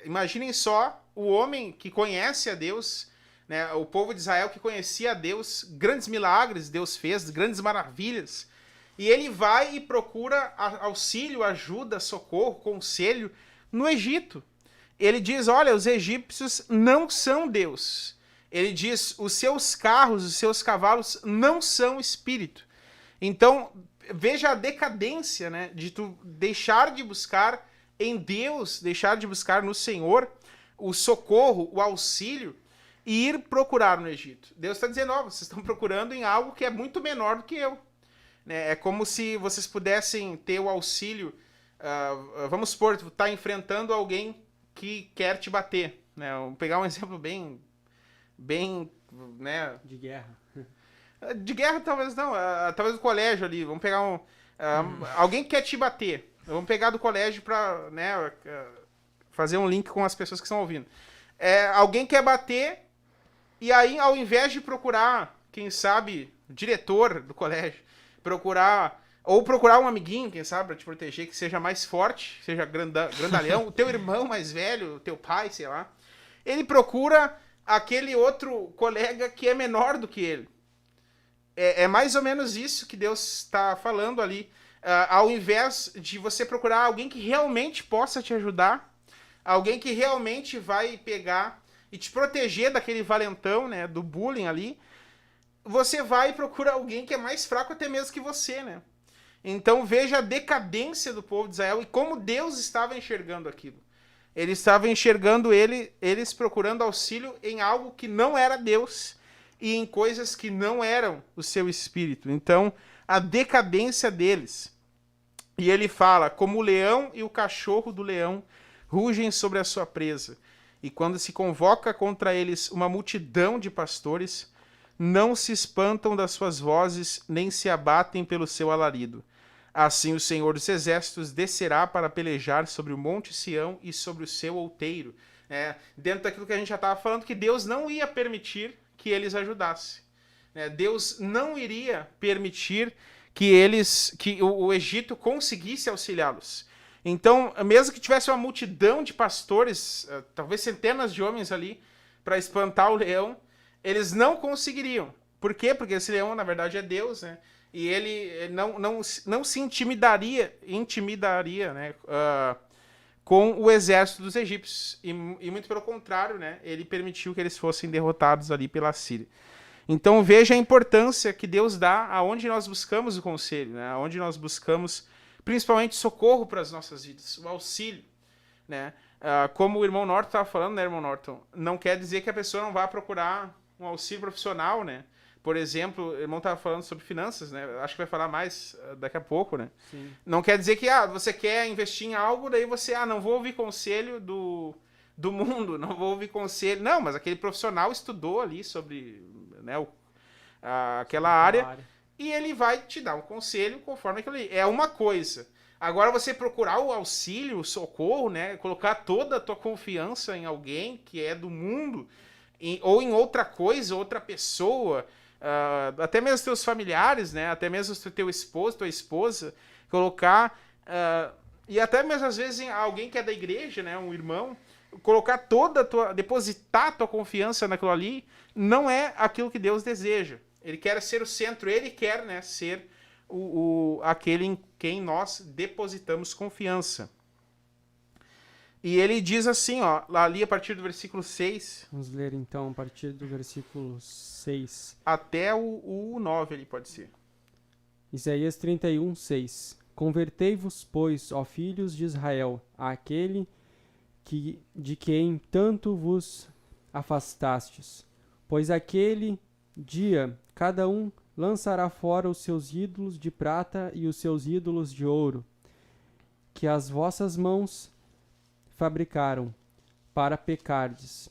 Imaginem só o homem que conhece a Deus, né, o povo de Israel que conhecia a Deus, grandes milagres Deus fez, grandes maravilhas, e ele vai e procura auxílio, ajuda, socorro, conselho no Egito. Ele diz, olha, os egípcios não são Deus. Ele diz, os seus carros, os seus cavalos não são espírito. Então, veja a decadência, né, de tu deixar de buscar em Deus, deixar de buscar no Senhor o socorro, o auxílio, e ir procurar no Egito. Deus está dizendo, ó, vocês estão procurando em algo que é muito menor do que eu. É como se vocês pudessem ter o auxílio, vamos supor, tu tá enfrentando alguém que quer te bater. Né? Vamos pegar um exemplo bem, né? De guerra. De guerra talvez não, talvez do colégio ali. Vamos pegar alguém que quer te bater. Vamos pegar do colégio para, né, fazer um link com as pessoas que estão ouvindo. Alguém quer bater e aí, ao invés de procurar, quem sabe, o diretor do colégio, procurar um amiguinho, quem sabe, para te proteger, que seja mais forte, seja grandalhão, o teu irmão mais velho, o teu pai, sei lá, ele procura aquele outro colega que é menor do que ele. É mais ou menos isso que Deus está falando ali. Ao invés de você procurar alguém que realmente possa te ajudar, alguém que realmente vai pegar e te proteger daquele valentão, né, do bullying ali, você vai e procura alguém que é mais fraco até mesmo que você, né? Então veja a decadência do povo de Israel e como Deus estava enxergando aquilo. Ele estava enxergando eles procurando auxílio em algo que não era Deus e em coisas que não eram o seu espírito. Então, a decadência deles. E ele fala, como o leão e o cachorro do leão rugem sobre a sua presa. E quando se convoca contra eles uma multidão de pastores, não se espantam das suas vozes, nem se abatem pelo seu alarido. Assim o Senhor dos Exércitos descerá para pelejar sobre o monte Sião e sobre o seu outeiro. Dentro daquilo que a gente já estava falando, que Deus não ia permitir que eles ajudassem. Deus não iria permitir que o Egito conseguisse auxiliá-los. Então, mesmo que tivesse uma multidão de pastores, talvez centenas de homens ali, para espantar o leão, eles não conseguiriam. Por quê? Porque esse leão, na verdade, é Deus, né? E ele não se intimidaria, né, com o exército dos egípcios. E muito pelo contrário, né, ele permitiu que eles fossem derrotados ali pela Síria. Então veja a importância que Deus dá aonde nós buscamos o conselho, né, aonde nós buscamos principalmente socorro para as nossas vidas, o auxílio. Né? Como o irmão Norton estava falando, né, irmão Norton, não quer dizer que a pessoa não vá procurar um auxílio profissional, né? Por exemplo, o irmão estava falando sobre finanças, né? Acho que vai falar mais daqui a pouco, né? Sim. Não quer dizer que você quer investir em algo, daí você, não vou ouvir conselho do mundo, não vou ouvir conselho. Não, mas aquele profissional estudou ali sobre, né, aquela área e ele vai te dar um conselho conforme aquilo ali. É uma coisa. Agora você procurar o auxílio, o socorro, né? Colocar toda a tua confiança em alguém que é do mundo, ou em outra coisa, outra pessoa, até mesmo teus familiares, né? Até mesmo teu esposo, tua esposa, colocar, e até mesmo às vezes em alguém que é da igreja, né? Um irmão, colocar depositar a tua confiança naquilo ali, não é aquilo que Deus deseja. Ele quer ser o centro, ele quer, né, ser aquele em quem nós depositamos confiança. E ele diz assim, ó, ali a partir do versículo 6. Vamos ler então a partir do versículo 6. Até o 9 ali pode ser. Isaías 31, 6. Convertei-vos, pois, ó filhos de Israel, àquele de quem tanto vos afastastes. Pois aquele dia cada um lançará fora os seus ídolos de prata e os seus ídolos de ouro, que as vossas mãos fabricaram, para pecardes.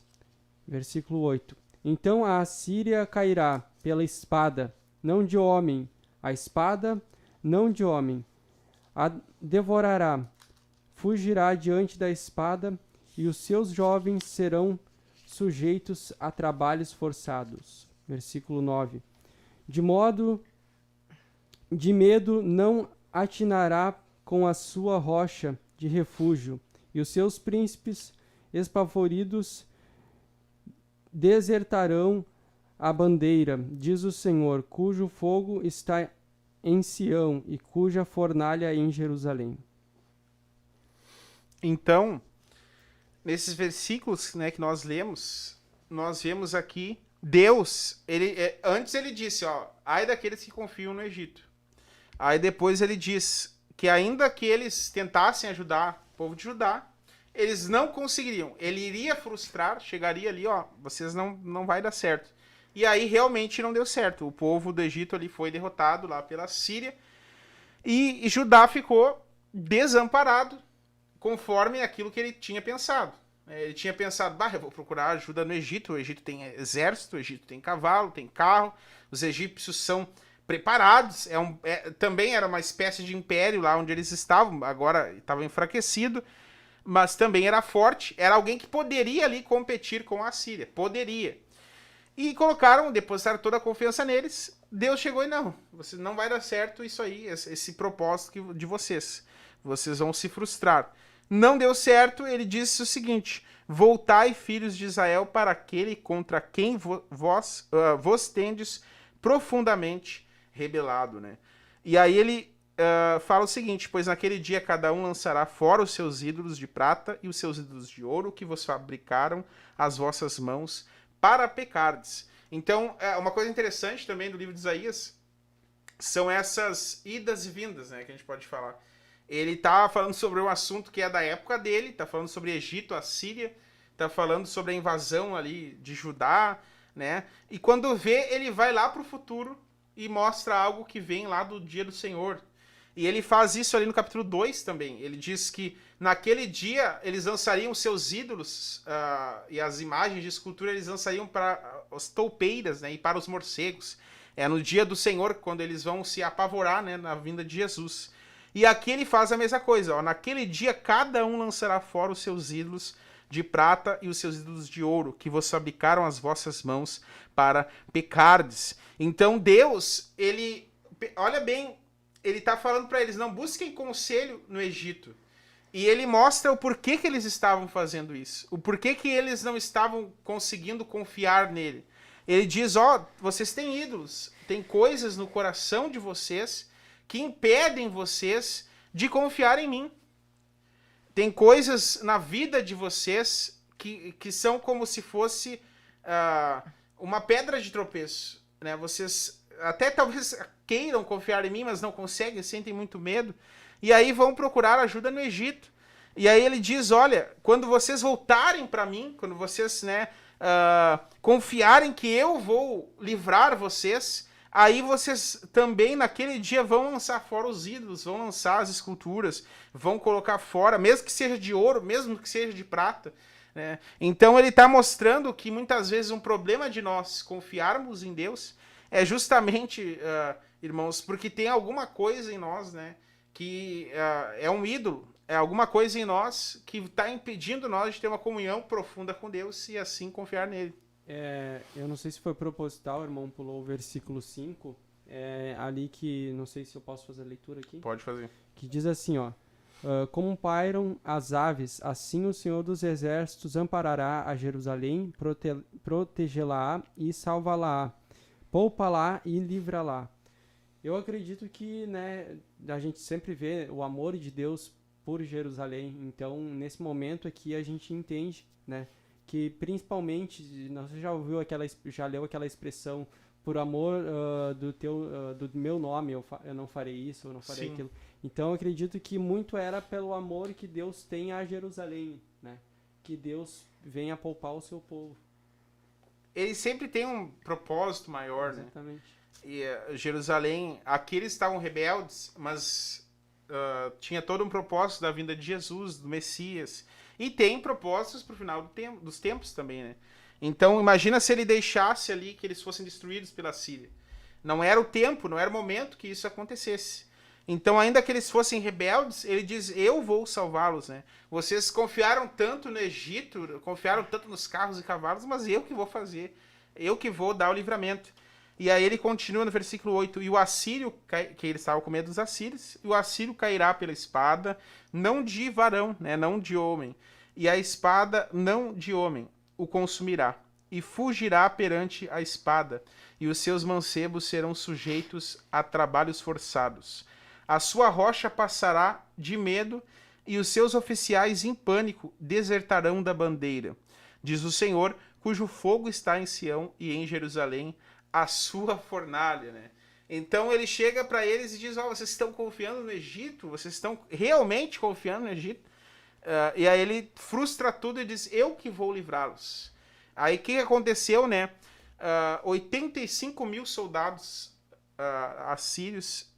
Versículo 8. Então a Assíria cairá pela espada, não de homem, a espada, não de homem. A devorará, fugirá diante da espada, e os seus jovens serão sujeitos a trabalhos forçados. Versículo 9. De medo não atinará com a sua rocha de refúgio, e os seus príncipes espavoridos desertarão a bandeira, diz o Senhor, cujo fogo está em Sião e cuja fornalha em Jerusalém. Então, nesses versículos, né, que nós lemos, nós vemos aqui Deus, antes ele disse, ó, ai daqueles que confiam no Egito. Aí depois ele diz que ainda que eles tentassem ajudar o povo de Judá, eles não conseguiriam. Ele iria frustrar, chegaria ali, ó, vocês não vai dar certo. E aí realmente não deu certo. O povo do Egito ali foi derrotado lá pela Síria e Judá ficou desamparado conforme aquilo que ele tinha pensado. Ele tinha pensado, eu vou procurar ajuda no Egito. O Egito tem exército, o Egito tem cavalo, tem carro. Os egípcios são preparados. Também era uma espécie de império lá onde eles estavam. Agora estava enfraquecido, mas também era forte. Era alguém que poderia ali competir com a Síria. Poderia. E depositaram toda a confiança neles. Deus chegou e não vai dar certo isso aí, esse propósito de vocês. Vocês vão se frustrar. Não deu certo, ele disse o seguinte: voltai, filhos de Israel, para aquele contra quem vos tendes profundamente rebelado. Né? E aí ele fala o seguinte: pois naquele dia cada um lançará fora os seus ídolos de prata e os seus ídolos de ouro que vos fabricaram as vossas mãos para pecardes. Então, uma coisa interessante também do livro de Isaías são essas idas e vindas, né, que a gente pode falar. Ele está falando sobre um assunto que é da época dele, está falando sobre Egito, a Síria, está falando sobre a invasão ali de Judá, né? E quando vê, ele vai lá para o futuro e mostra algo que vem lá do dia do Senhor. E ele faz isso ali no capítulo 2 também. Ele diz que naquele dia eles lançariam seus ídolos e as imagens de escultura eles lançariam para as toupeiras, né, e para os morcegos. É no dia do Senhor, quando eles vão se apavorar, né, na vinda de Jesus. E aqui ele faz a mesma coisa. Ó, naquele dia cada um lançará fora os seus ídolos de prata e os seus ídolos de ouro, que vos fabricaram as vossas mãos para pecardes. Então Deus, ele, olha bem, ele está falando para eles, não busquem conselho no Egito. E ele mostra o porquê que eles estavam fazendo isso. O porquê que eles não estavam conseguindo confiar nele. Ele diz, vocês têm ídolos, tem coisas no coração de vocês que impedem vocês de confiar em mim. Tem coisas na vida de vocês que são como se fosse uma pedra de tropeço. Né? Vocês até talvez queiram confiar em mim, mas não conseguem, sentem muito medo. E aí vão procurar ajuda no Egito. E aí ele diz, olha, quando vocês voltarem para mim, quando vocês confiarem que eu vou livrar vocês, aí vocês também naquele dia vão lançar fora os ídolos, vão lançar as esculturas, vão colocar fora, mesmo que seja de ouro, mesmo que seja de prata. Né? Então ele está mostrando que muitas vezes um problema de nós confiarmos em Deus é justamente, irmãos, porque tem alguma coisa em nós, né, que é um ídolo, é alguma coisa em nós que está impedindo nós de ter uma comunhão profunda com Deus e assim confiar nele. Eu não sei se foi proposital, o irmão pulou o versículo 5, ali que, não sei se eu posso fazer a leitura aqui. Pode fazer. Que diz assim, como pairam as aves, assim o Senhor dos Exércitos amparará a Jerusalém, protegê-la e salvá-la, poupa-la e livra-la. Eu acredito que, né, a gente sempre vê o amor de Deus por Jerusalém, então nesse momento aqui a gente entende, né, que principalmente, você já leu aquela expressão, por amor do meu nome, eu não farei isso, eu não farei aquilo. Então eu acredito que muito era pelo amor que Deus tem a Jerusalém, né? Que Deus venha poupar o seu povo. Ele sempre tem um propósito maior, né? Exatamente. E Jerusalém, aqui eles estavam rebeldes, mas tinha todo um propósito da vinda de Jesus, do Messias. E tem propósitos para o final dos tempos também, né? Então, imagina se ele deixasse ali que eles fossem destruídos pela Síria. Não era o tempo, não era o momento que isso acontecesse. Então, ainda que eles fossem rebeldes, ele diz, eu vou salvá-los, né? Vocês confiaram tanto no Egito, confiaram tanto nos carros e cavalos, mas eu que vou fazer, eu que vou dar o livramento. E aí ele continua no versículo 8, e o assírio, que ele estava com medo dos assírios, e o assírio cairá pela espada, não de varão, né, não de homem, e a espada não de homem o consumirá, e fugirá perante a espada, e os seus mancebos serão sujeitos a trabalhos forçados. A sua rocha passará de medo, e os seus oficiais em pânico desertarão da bandeira, diz o Senhor, cujo fogo está em Sião e em Jerusalém, a sua fornalha, né? Então ele chega para eles e diz, vocês estão confiando no Egito? Vocês estão realmente confiando no Egito? E aí ele frustra tudo e diz, eu que vou livrá-los. Aí o que aconteceu, né? 85 mil soldados assírios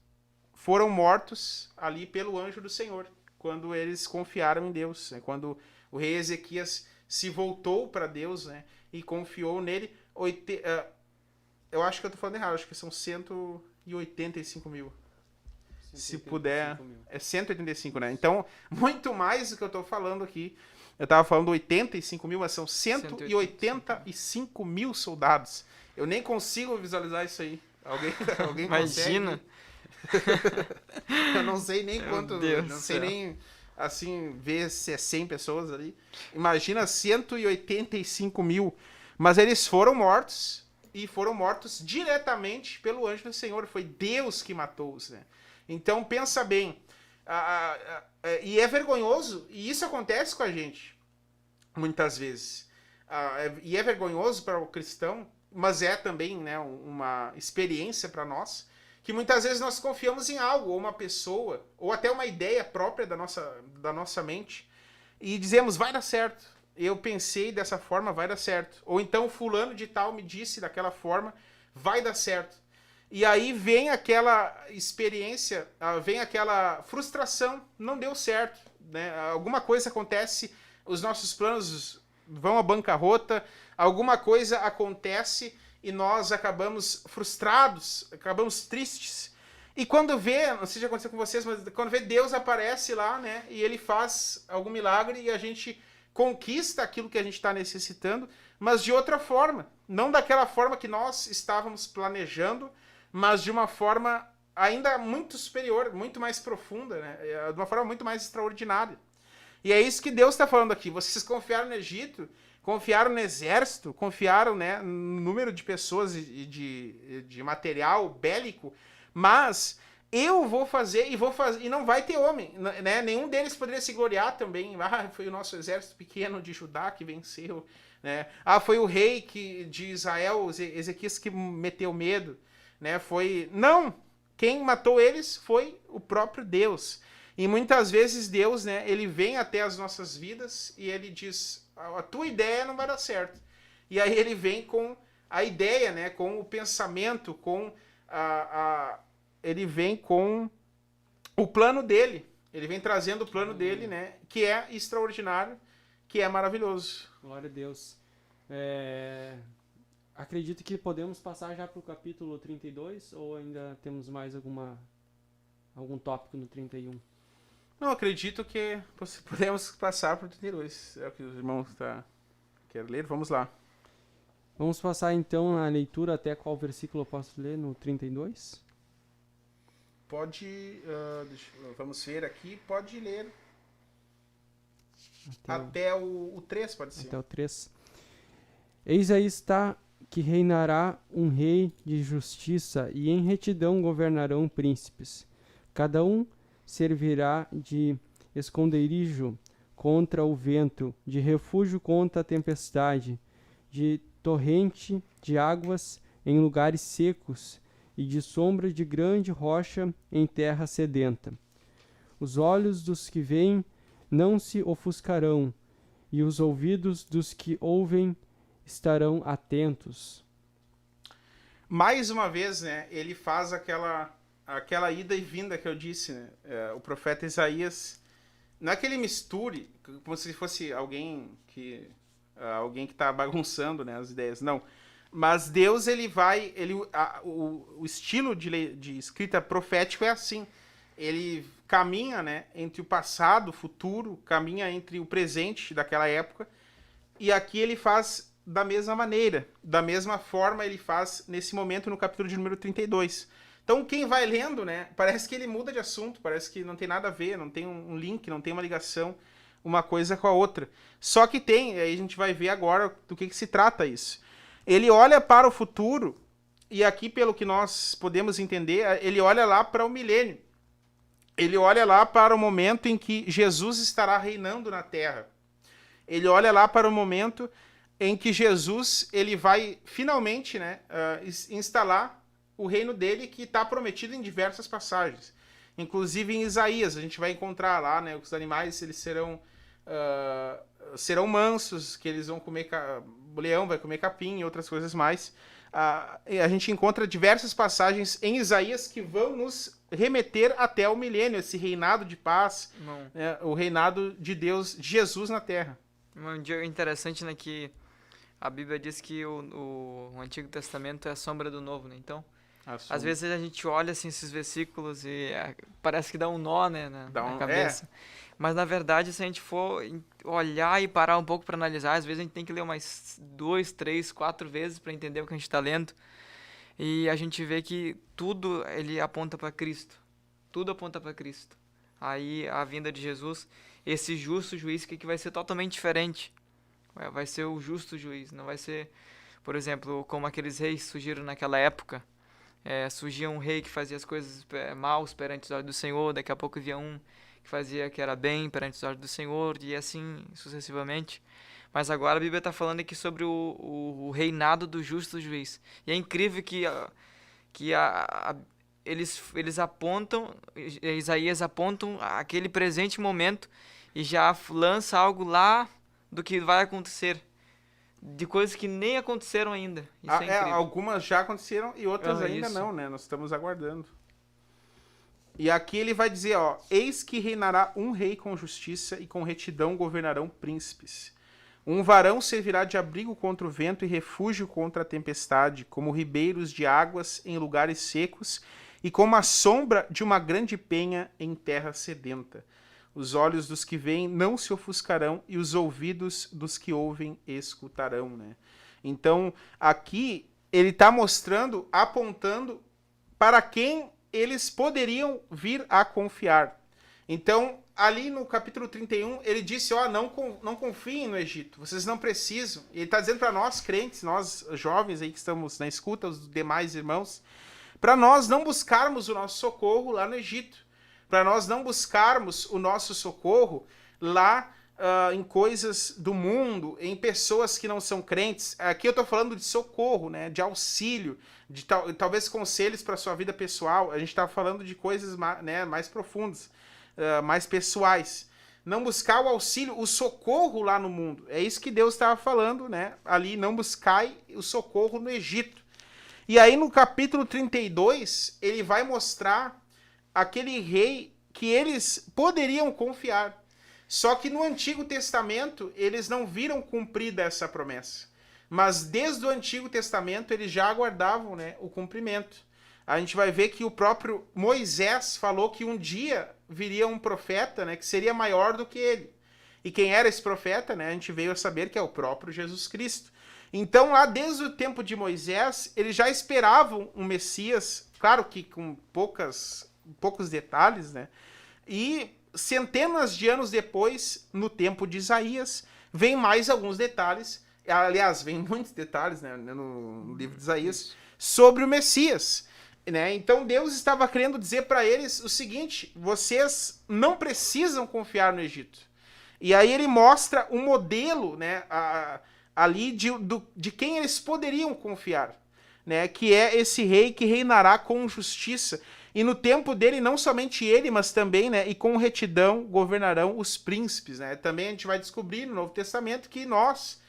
foram mortos ali pelo anjo do Senhor, quando eles confiaram em Deus, né? Quando o rei Ezequias se voltou para Deus, né? E confiou nele. Eu acho que eu estou falando errado, acho que são 185 mil. Se puder, é 185, né? Então, muito mais do que eu estou falando aqui. Eu estava falando 85 mil, mas são 185 mil soldados. Eu nem consigo visualizar isso aí. Alguém Imagina. Eu não sei nem quanto, não sei céu. nem assim ver se é 100 pessoas ali. Imagina 185 mil. Mas eles foram mortos. E foram mortos diretamente pelo anjo do Senhor. Foi Deus que matou-os, né? Então, pensa bem. E é vergonhoso, e isso acontece com a gente, muitas vezes. E é vergonhoso para o cristão, mas é também, né, uma experiência para nós, que muitas vezes nós confiamos em algo, ou uma pessoa, ou até uma ideia própria da nossa mente, e dizemos, vai dar certo. Eu pensei dessa forma, vai dar certo. Ou então fulano de tal me disse daquela forma, vai dar certo. E aí vem aquela experiência, vem aquela frustração, não deu certo, né? Alguma coisa acontece, os nossos planos vão à bancarrota, alguma coisa acontece e nós acabamos frustrados, acabamos tristes. E quando vê, não sei se já aconteceu com vocês, mas quando vê Deus aparece lá, né? E ele faz algum milagre e a gente conquista aquilo que a gente está necessitando, mas de outra forma. Não daquela forma que nós estávamos planejando, mas de uma forma ainda muito superior, muito mais profunda, né? De uma forma muito mais extraordinária. E é isso que Deus está falando aqui. Vocês confiaram no Egito, confiaram no exército, confiaram, né, no número de pessoas e de material bélico, mas eu vou fazer e não vai ter homem, né? Nenhum deles poderia se gloriar também. Foi o nosso exército pequeno de Judá que venceu, né? Foi o rei de Israel, Ezequias, que meteu medo, né? Não, quem matou eles foi o próprio Deus. E muitas vezes Deus, né, ele vem até as nossas vidas e ele diz: a tua ideia não vai dar certo. E aí ele vem com a ideia, né, com o pensamento, com ele vem com o plano dele. Ele vem trazendo o plano dele, né, que é extraordinário, que é maravilhoso. Glória a Deus. Acredito que podemos passar já para o capítulo 32 ou ainda temos mais algum tópico no 31? Não, acredito que podemos passar para o 32. É o que os irmãos querem ler. Vamos lá. Vamos passar então a leitura até qual versículo eu posso ler no 32? Pode, vamos ver aqui, pode ler até o 3, pode ser. Até o 3. Eis aí está que reinará um rei de justiça, e em retidão governarão príncipes. Cada um servirá de esconderijo contra o vento, de refúgio contra a tempestade, de torrente de águas em lugares secos, e de sombra de grande rocha em terra sedenta. Os olhos dos que veem não se ofuscarão, e os ouvidos dos que ouvem estarão atentos. Mais uma vez, né, ele faz aquela ida e vinda que eu disse, né? O profeta Isaías, não é que ele misture, como se fosse alguém que está bagunçando, né, as ideias, não. Mas Deus, o estilo de escrita profético é assim. Ele caminha, né, entre o passado, o futuro, caminha entre o presente daquela época, e aqui ele faz da mesma maneira, da mesma forma ele faz nesse momento no capítulo de número 32. Então quem vai lendo, né, parece que ele muda de assunto, parece que não tem nada a ver, não tem um link, não tem uma ligação uma coisa com a outra. Só que tem, aí a gente vai ver agora do que se trata isso. Ele olha para o futuro, e aqui pelo que nós podemos entender, ele olha lá para o milênio. Ele olha lá para o momento em que Jesus estará reinando na Terra. Ele olha lá para o momento em que Jesus ele vai finalmente, né, instalar o reino dele, que está prometido em diversas passagens. Inclusive em Isaías, a gente vai encontrar lá, né, os animais eles serão mansos, que eles vão comer, o leão vai comer capim e outras coisas mais. A gente encontra diversas passagens em Isaías que vão nos remeter até o milênio, esse reinado de paz, o reinado de Deus, de Jesus na Terra. Um dia interessante, né, que a Bíblia diz que o Antigo Testamento é a sombra do Novo, né? Então, às vezes a gente olha assim esses versículos e parece que dá um nó, né, na cabeça. Mas na verdade, se a gente for olhar e parar um pouco para analisar, às vezes a gente tem que ler umas 2, 3, 4 vezes para entender o que a gente está lendo. E a gente vê que tudo ele aponta para Cristo. Tudo aponta para Cristo. Aí a vinda de Jesus, esse justo juiz que vai ser totalmente diferente. Vai ser o justo juiz, não vai ser, por exemplo, como aqueles reis surgiram naquela época. Surgia um rei que fazia as coisas maus perante os olhos do Senhor, daqui a pouco via um que fazia que era bem perante os olhos do Senhor, e assim sucessivamente. Mas agora a Bíblia está falando aqui sobre o reinado do justo juiz. E é incrível que eles apontam, Isaías apontam aquele presente momento e já lança algo lá do que vai acontecer. de coisas que nem aconteceram ainda. Isso é incrível. Algumas já aconteceram e outras ainda isso. não, né? Nós estamos aguardando. E aqui ele vai dizer, ó, eis que reinará um rei com justiça e com retidão governarão príncipes. Um varão servirá de abrigo contra o vento e refúgio contra a tempestade, como ribeiros de águas em lugares secos e como a sombra de uma grande penha em terra sedenta. Os olhos dos que veem não se ofuscarão e os ouvidos dos que ouvem escutarão, né? Então, aqui ele está mostrando, apontando para quem eles poderiam vir a confiar. Então, ali no capítulo 31, ele disse, ó, não confiem no Egito, vocês não precisam. E ele está dizendo para nós, crentes, nós jovens aí que estamos na escuta, os demais irmãos, para nós não buscarmos o nosso socorro lá no Egito, para nós não buscarmos o nosso socorro lá em coisas do mundo, em pessoas que não são crentes. Aqui eu estou falando de socorro, né, de auxílio, de talvez conselhos para a sua vida pessoal. A gente está falando de coisas mais profundas, mais pessoais. Não buscar o auxílio, o socorro lá no mundo. É isso que Deus estava falando, né? Ali, não buscai o socorro no Egito. E aí no capítulo 32, ele vai mostrar aquele rei que eles poderiam confiar. Só que no Antigo Testamento, eles não viram cumprida essa promessa. Mas desde o Antigo Testamento, eles já aguardavam, né, o cumprimento. A gente vai ver que o próprio Moisés falou que um dia viria um profeta, né, que seria maior do que ele. E quem era esse profeta, né, a gente veio a saber que é o próprio Jesus Cristo. Então, lá desde o tempo de Moisés, eles já esperavam um Messias, claro que com poucos detalhes, né? E centenas de anos depois, no tempo de Isaías, vem mais alguns detalhes, aliás, vem muitos detalhes, né, no livro de Isaías, sobre o Messias, né? Então Deus estava querendo dizer para eles o seguinte, vocês não precisam confiar no Egito. E aí ele mostra um modelo, né, ali de quem eles poderiam confiar, né, que é esse rei que reinará com justiça. E no tempo dele, não somente ele, mas também, né, e com retidão governarão os príncipes, né? Também a gente vai descobrir no Novo Testamento que nós,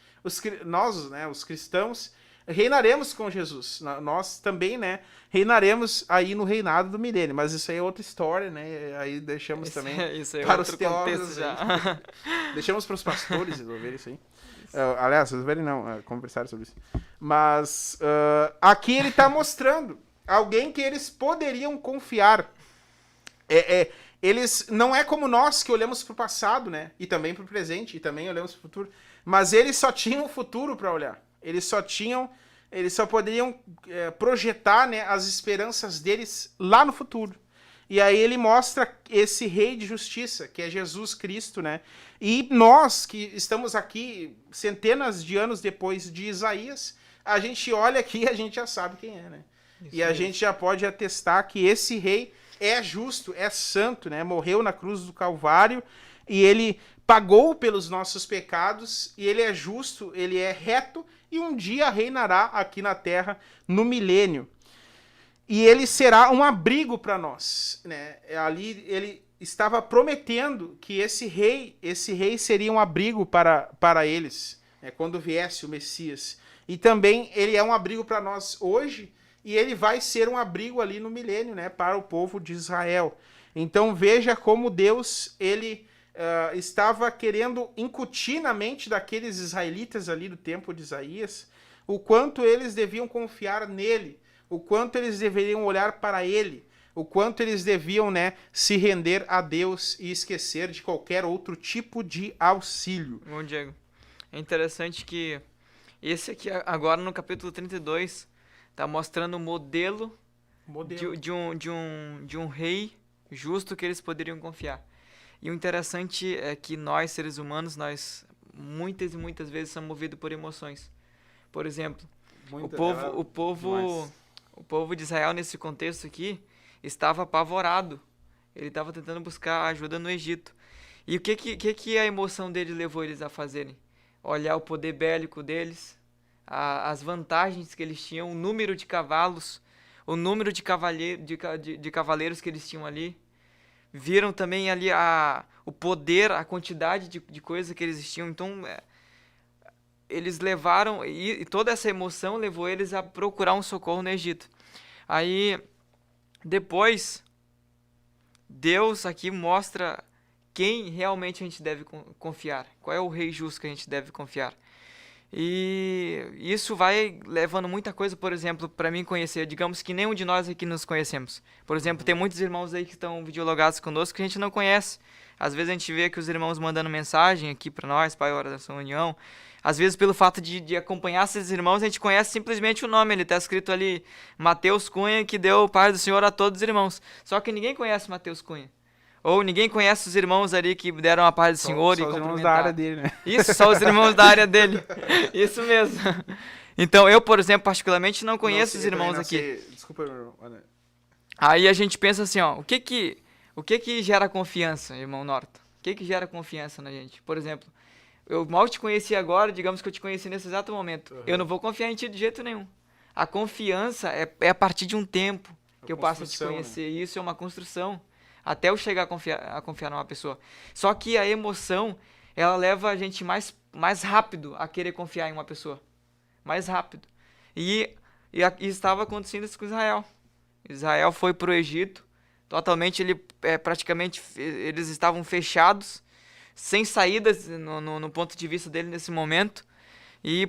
né, os cristãos, reinaremos com Jesus. Nós também, né, reinaremos aí no reinado do milênio. Mas isso aí é outra história, né? Aí deixamos também para os teólogos. Já. Deixamos para os pastores resolverem isso aí. Aliás, resolverem não, conversar sobre isso. Mas aqui ele está mostrando alguém que eles poderiam confiar. Eles não é como nós que olhamos para o passado, né? E também para o presente, e também olhamos para o futuro. Mas eles só tinham o futuro para olhar. Eles só poderiam projetar, né, as esperanças deles lá no futuro. E aí ele mostra esse rei de justiça, que é Jesus Cristo, né? E nós que estamos aqui centenas de anos depois de Isaías, a gente olha aqui e a gente já sabe quem é, né? Isso e a gente já pode atestar que esse rei é justo, é santo, né? Morreu na cruz do Calvário e ele pagou pelos nossos pecados e ele é justo, ele é reto e um dia reinará aqui na terra no milênio. E ele será um abrigo para nós, né? Ali ele estava prometendo que esse rei seria um abrigo para eles, né? Quando viesse o Messias. E também ele é um abrigo para nós hoje. E ele vai ser um abrigo ali no milênio, né, para o povo de Israel. Então veja como Deus ele estava querendo incutir na mente daqueles israelitas ali do tempo de Isaías o quanto eles deviam confiar nele, o quanto eles deveriam olhar para ele, o quanto eles deviam, né, se render a Deus e esquecer de qualquer outro tipo de auxílio. Bom, Diego, é interessante que esse aqui agora no capítulo 32 está mostrando o modelo. De um rei justo que eles poderiam confiar. E o interessante é que nós, seres humanos, nós muitas e muitas vezes somos movidos por emoções. Por exemplo, o povo de Israel, nesse contexto aqui, estava apavorado. Ele estava tentando buscar ajuda no Egito. E o que a emoção deles levou eles a fazerem? Olhar o poder bélico deles, as vantagens que eles tinham, o número de cavalos, o número de cavaleiros que eles tinham ali. Viram também ali o poder, a quantidade de coisas que eles tinham. Então, eles levaram, e toda essa emoção levou eles a procurar um socorro no Egito. Aí, depois, Deus aqui mostra quem realmente a gente deve confiar. Qual é o rei justo que a gente deve confiar. E isso vai levando muita coisa, por exemplo, para mim conhecer. Digamos que nenhum de nós aqui nos conhecemos. Por exemplo, tem muitos irmãos aí que estão videologados conosco que a gente não conhece. Às vezes a gente vê que os irmãos mandando mensagem aqui para nós, Pai, Oração União. Às vezes, pelo fato de acompanhar esses irmãos, a gente conhece simplesmente o nome. Ele está escrito ali, Mateus Cunha, que deu o Pai do Senhor a todos os irmãos. Só que ninguém conhece Mateus Cunha. Ou ninguém conhece os irmãos ali que deram a paz do Senhor só e os irmãos da área dele, né? Isso, só os irmãos da área dele. Isso mesmo. Então, eu, por exemplo, particularmente, não conheço os irmãos aqui. Desculpa, meu irmão. Aí a gente pensa assim, ó, o que que gera confiança, irmão Norton? O que gera confiança na gente? Por exemplo, eu mal te conheci agora, digamos que eu te conheci nesse exato momento. Eu não vou confiar em ti de jeito nenhum. A confiança é a partir de um tempo que eu passo a te conhecer. Né? Isso é uma construção. Até eu chegar a confiar numa pessoa. Só que a emoção, ela leva a gente mais rápido a querer confiar em uma pessoa. Mais rápido. E estava acontecendo isso com Israel. Israel foi para o Egito, totalmente, praticamente, eles estavam fechados, sem saídas no ponto de vista dele nesse momento. E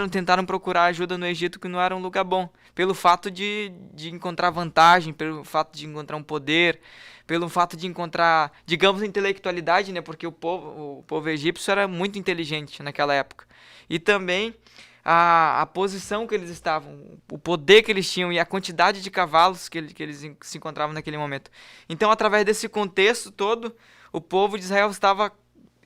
tentaram procurar ajuda no Egito, que não era um lugar bom. Pelo fato de encontrar vantagem, pelo fato de encontrar um poder, pelo fato de encontrar, digamos, intelectualidade, né? Porque o povo egípcio era muito inteligente naquela época. E também a posição que eles estavam, o poder que eles tinham e a quantidade de cavalos que eles se encontravam naquele momento. Então, através desse contexto todo, o povo de Israel estava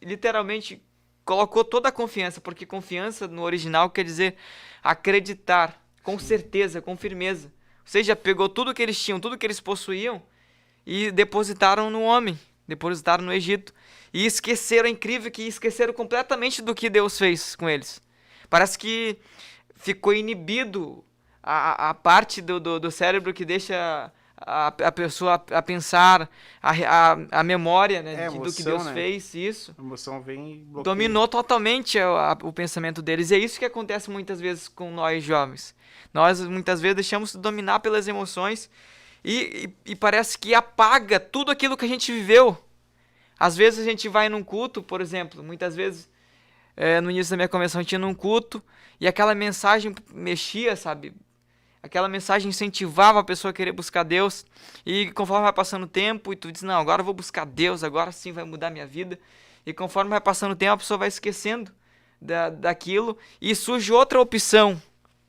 literalmente... colocou toda a confiança, porque confiança no original quer dizer acreditar, com certeza, com firmeza. Ou seja, pegou tudo que eles tinham, tudo que eles possuíam e depositaram no homem, depositaram no Egito. E esqueceram, é incrível que esqueceram completamente do que Deus fez com eles. Parece que ficou inibido a parte do cérebro que deixa... A pessoa a pensar, a memória, né, emoção, do que Deus né? fez, isso. A emoção vem bloqueia. Dominou totalmente o pensamento deles. E é isso que acontece muitas vezes com nós jovens. Nós muitas vezes deixamos dominar pelas emoções e parece que apaga tudo aquilo que a gente viveu. Às vezes a gente vai num culto, por exemplo, muitas vezes no início da minha conversão eu tinha num culto e aquela mensagem mexia, sabe? Aquela mensagem incentivava a pessoa a querer buscar Deus. E conforme vai passando o tempo, e tu diz, não, agora eu vou buscar Deus, agora sim vai mudar minha vida. E conforme vai passando o tempo, a pessoa vai esquecendo daquilo. E surge outra opção,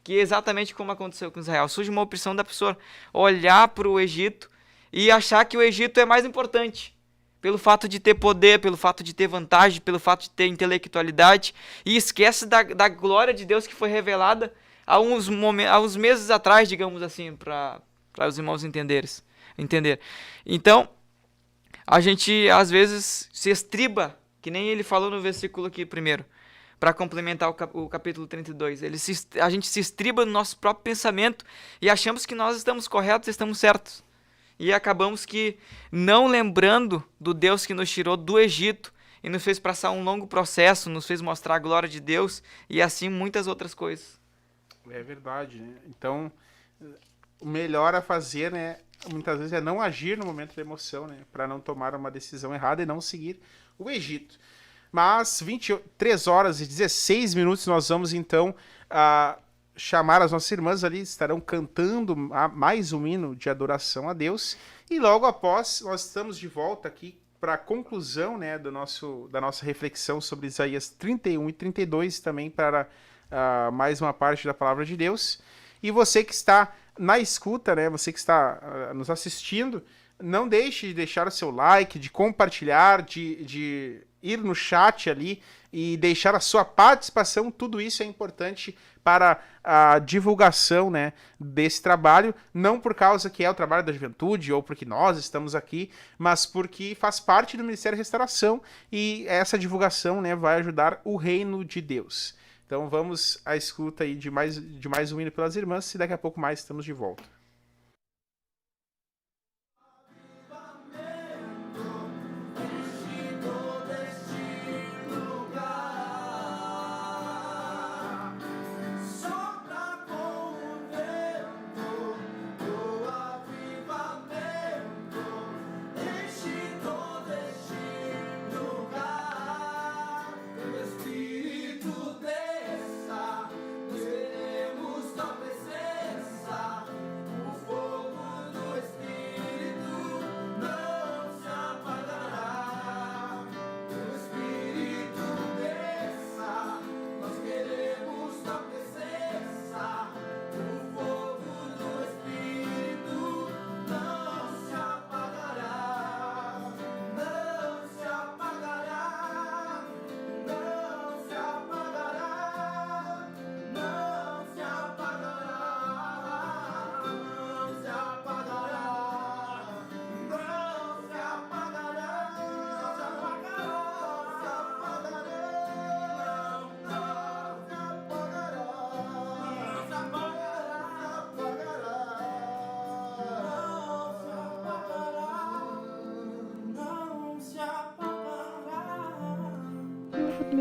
que é exatamente como aconteceu com Israel. Surge uma opção da pessoa olhar para o Egito e achar que o Egito é mais importante. Pelo fato de ter poder, pelo fato de ter vantagem, pelo fato de ter intelectualidade. E esquece da glória de Deus que foi revelada há uns meses atrás, digamos assim, para os irmãos entender. Então, a gente às vezes se estriba, que nem ele falou no versículo aqui primeiro, para complementar o capítulo 32. A gente se estriba no nosso próprio pensamento e achamos que nós estamos corretos e estamos certos. E acabamos que não lembrando do Deus que nos tirou do Egito e nos fez passar um longo processo, nos fez mostrar a glória de Deus e assim muitas outras coisas. É verdade, né? Então, o melhor a fazer, né, muitas vezes é não agir no momento da emoção, né, para não tomar uma decisão errada e não seguir o Egito. Mas 23 horas e 16 minutos nós vamos então chamar as nossas irmãs ali, estarão cantando mais um hino de adoração a Deus e logo após nós estamos de volta aqui para a conclusão, né, da nossa reflexão sobre Isaías 31 e 32 também para mais uma parte da palavra de Deus. E você que está na escuta, né, você que está nos assistindo, não deixe de deixar o seu like, de compartilhar, de ir no chat ali e deixar a sua participação. Tudo isso é importante para a divulgação, né, desse trabalho, não por causa que é o trabalho da juventude ou porque nós estamos aqui, mas porque faz parte do Ministério Restauração e essa divulgação, né, vai ajudar o reino de Deus. Então vamos à escuta aí de mais um hino pelas irmãs e daqui a pouco mais estamos de volta.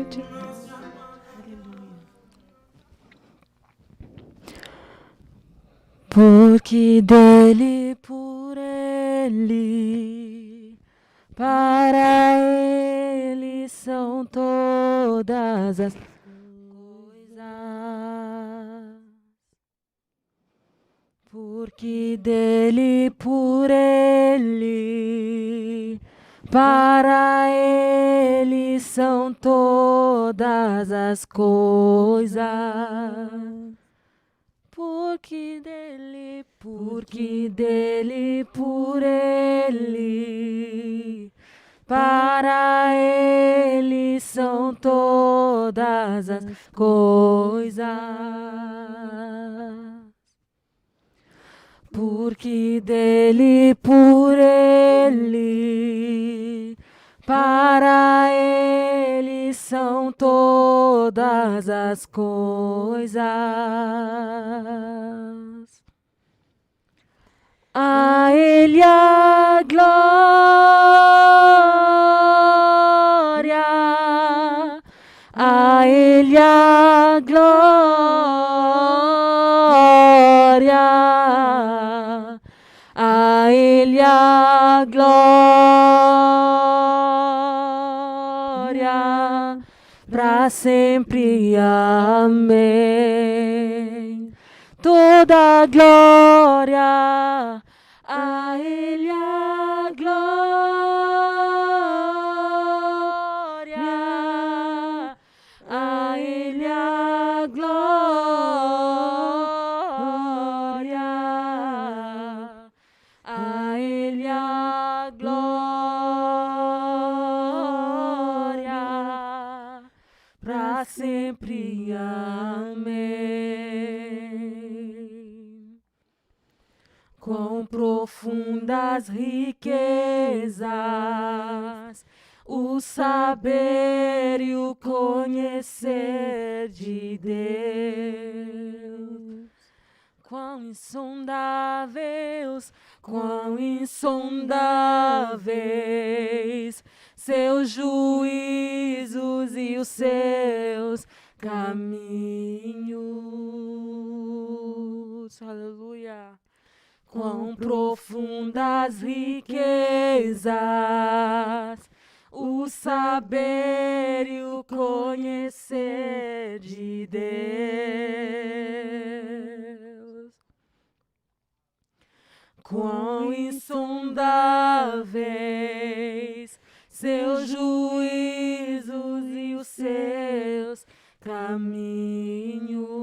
Glória a Deus. Aleluia. Porque dele, por ele, para ele são todas as coisas. Porque dele, por ele, para ele são todas as coisas. Porque dele, por ele, para ele são todas as coisas. Porque dele, por ele, para ele são todas as coisas. A ele a glória, a ele a glória, a ele a glória, para sempre. Amém. Toda glória, a ele a glória, a ele a glória, a ele a glória, para sempre. Amém. Quão profundas riquezas, o saber e o conhecer de Deus. Quão insondáveis seus juízos e os seus caminhos. Aleluia. Quão profundas riquezas, o saber e o conhecer de Deus. Quão insondáveis seus juízos e os seus caminhos.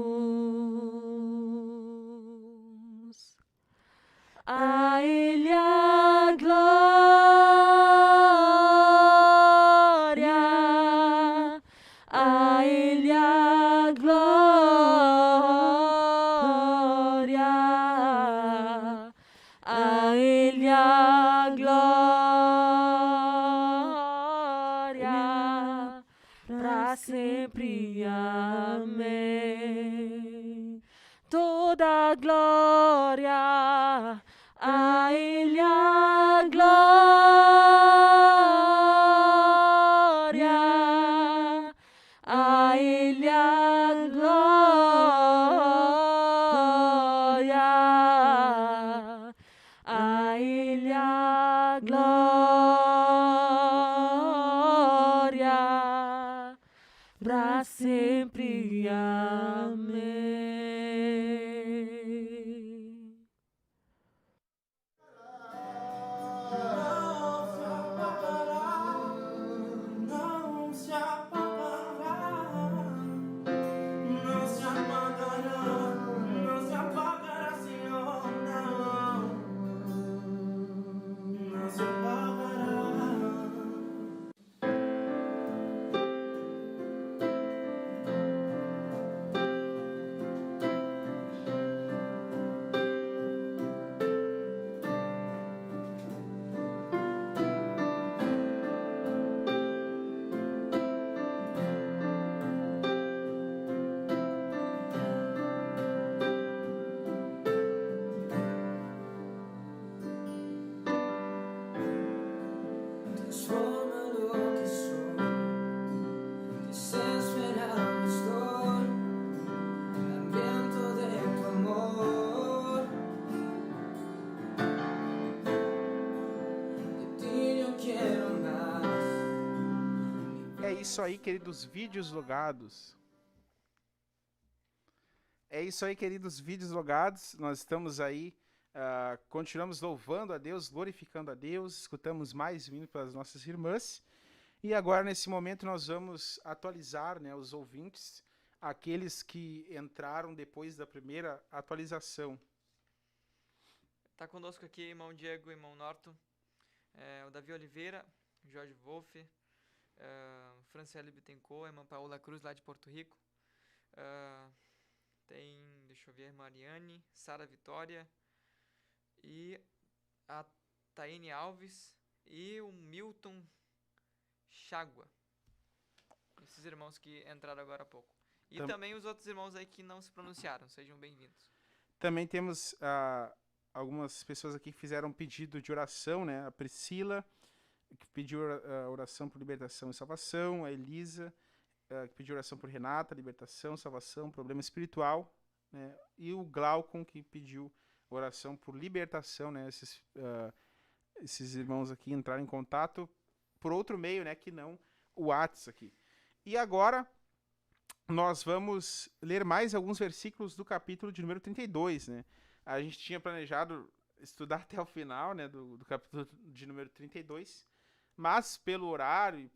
A ele a glória, a ele a glória, a ele a glória, para sempre. Amém. Toda glória, a ele a glória, a ele a glória, a ele a glória, para sempre. Amém. isso aí, queridos vídeos logados. É isso aí, queridos vídeos logados. Nós estamos aí, continuamos louvando a Deus, glorificando a Deus, escutamos mais vindo pelas nossas irmãs. E agora, nesse momento, nós vamos atualizar, né, os ouvintes, aqueles que entraram depois da primeira atualização. Tá conosco aqui irmão Diego, irmão Norton, o Davi Oliveira, Jorge Wolff, Franciele Bittencourt, irmã Paola Cruz, lá de Porto Rico. Tem, deixa eu ver, Mariane, Sara Vitória e a Taine Alves e o Milton Chagua. Esses irmãos que entraram agora há pouco. E também os outros irmãos aí que não se pronunciaram. Sejam bem-vindos. Também temos algumas pessoas aqui que fizeram pedido de oração, né? A Priscila, que pediu oração por libertação e salvação. A Elisa, que pediu oração por Renata, libertação, salvação, problema espiritual. Né? E o Glaucon, que pediu oração por libertação, né? Esses irmãos aqui entraram em contato por outro meio, né? Que não o WhatsApp aqui. E agora nós vamos ler mais alguns versículos do capítulo de número 32, né? A gente tinha planejado estudar até o final, né, do capítulo de número 32, mas pelo horário e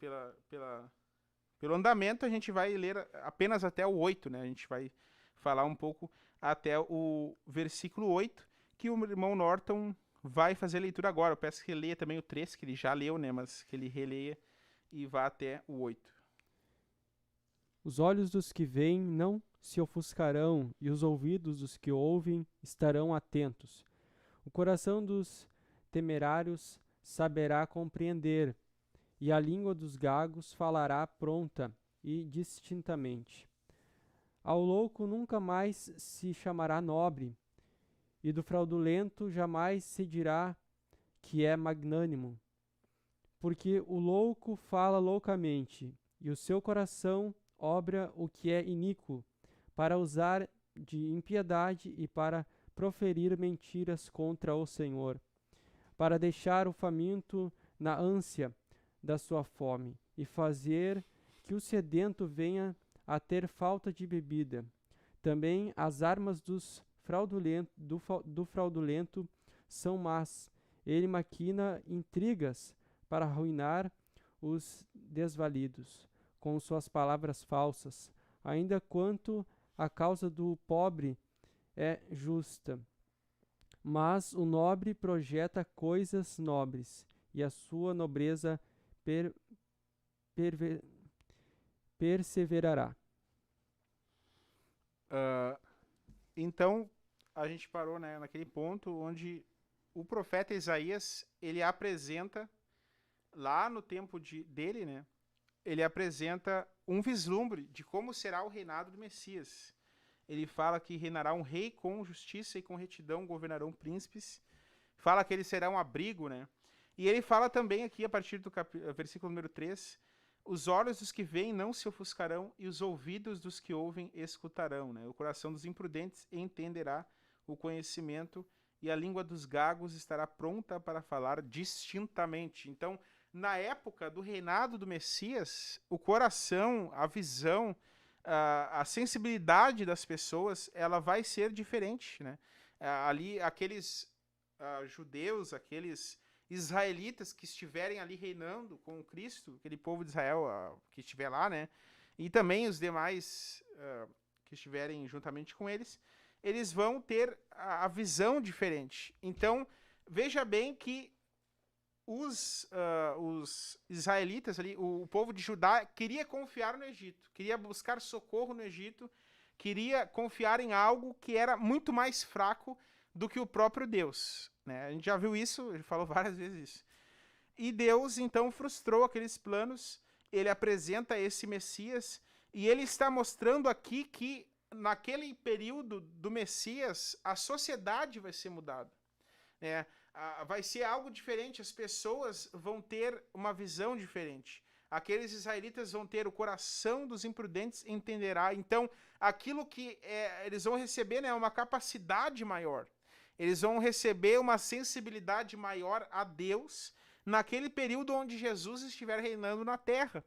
pelo andamento a gente vai ler apenas até o 8, né? A gente vai falar um pouco até o versículo 8, que o irmão Norton vai fazer a leitura agora. Eu peço que ele leia também o 3, que ele já leu, né, mas que ele releia e vá até o 8. Os olhos dos que veem não se ofuscarão, e os ouvidos dos que ouvem estarão atentos. O coração dos temerários saberá compreender, e a língua dos gagos falará pronta e distintamente. Ao louco nunca mais se chamará nobre, e do fraudulento jamais se dirá que é magnânimo. Porque o louco fala loucamente, e o seu coração obra o que é iníquo, para usar de impiedade e para proferir mentiras contra o Senhor, para deixar o faminto na ânsia da sua fome, e fazer que o sedento venha a ter falta de bebida. Também as armas do fraudulento são más. Ele maquina intrigas para arruinar os desvalidos, com suas palavras falsas, ainda quanto a causa do pobre é justa. Mas o nobre projeta coisas nobres, e a sua nobreza perseverará. Então, a gente parou, né, naquele ponto onde o profeta Isaías, ele apresenta, lá no tempo dele, né, ele apresenta um vislumbre de como será o reinado do Messias. Ele fala que reinará um rei com justiça e com retidão, governarão príncipes. Fala que ele será um abrigo, né? E ele fala também aqui, a partir do versículo número 3, os olhos dos que veem não se ofuscarão, e os ouvidos dos que ouvem escutarão, né? O coração dos imprudentes entenderá o conhecimento, e a língua dos gagos estará pronta para falar distintamente. Então, na época do reinado do Messias, o coração, a visão, a sensibilidade das pessoas, ela vai ser diferente, né? Ali, aqueles judeus, aqueles israelitas que estiverem ali reinando com Cristo, aquele povo de Israel que estiver lá, né? E também os demais que estiverem juntamente com eles, eles vão ter a visão diferente. Então, veja bem que os israelitas ali, o povo de Judá, queria confiar no Egito, queria buscar socorro no Egito, queria confiar em algo que era muito mais fraco do que o próprio Deus, né? A gente já viu isso, ele falou várias vezes isso. E Deus, então, frustrou aqueles planos, ele apresenta esse Messias, e ele está mostrando aqui que, naquele período do Messias, a sociedade vai ser mudada. Vai ser algo diferente, as pessoas vão ter uma visão diferente. Aqueles israelitas vão ter o coração dos imprudentes entenderá. Então, aquilo que eles vão receber, né, é uma capacidade maior. Eles vão receber uma sensibilidade maior a Deus naquele período onde Jesus estiver reinando na terra.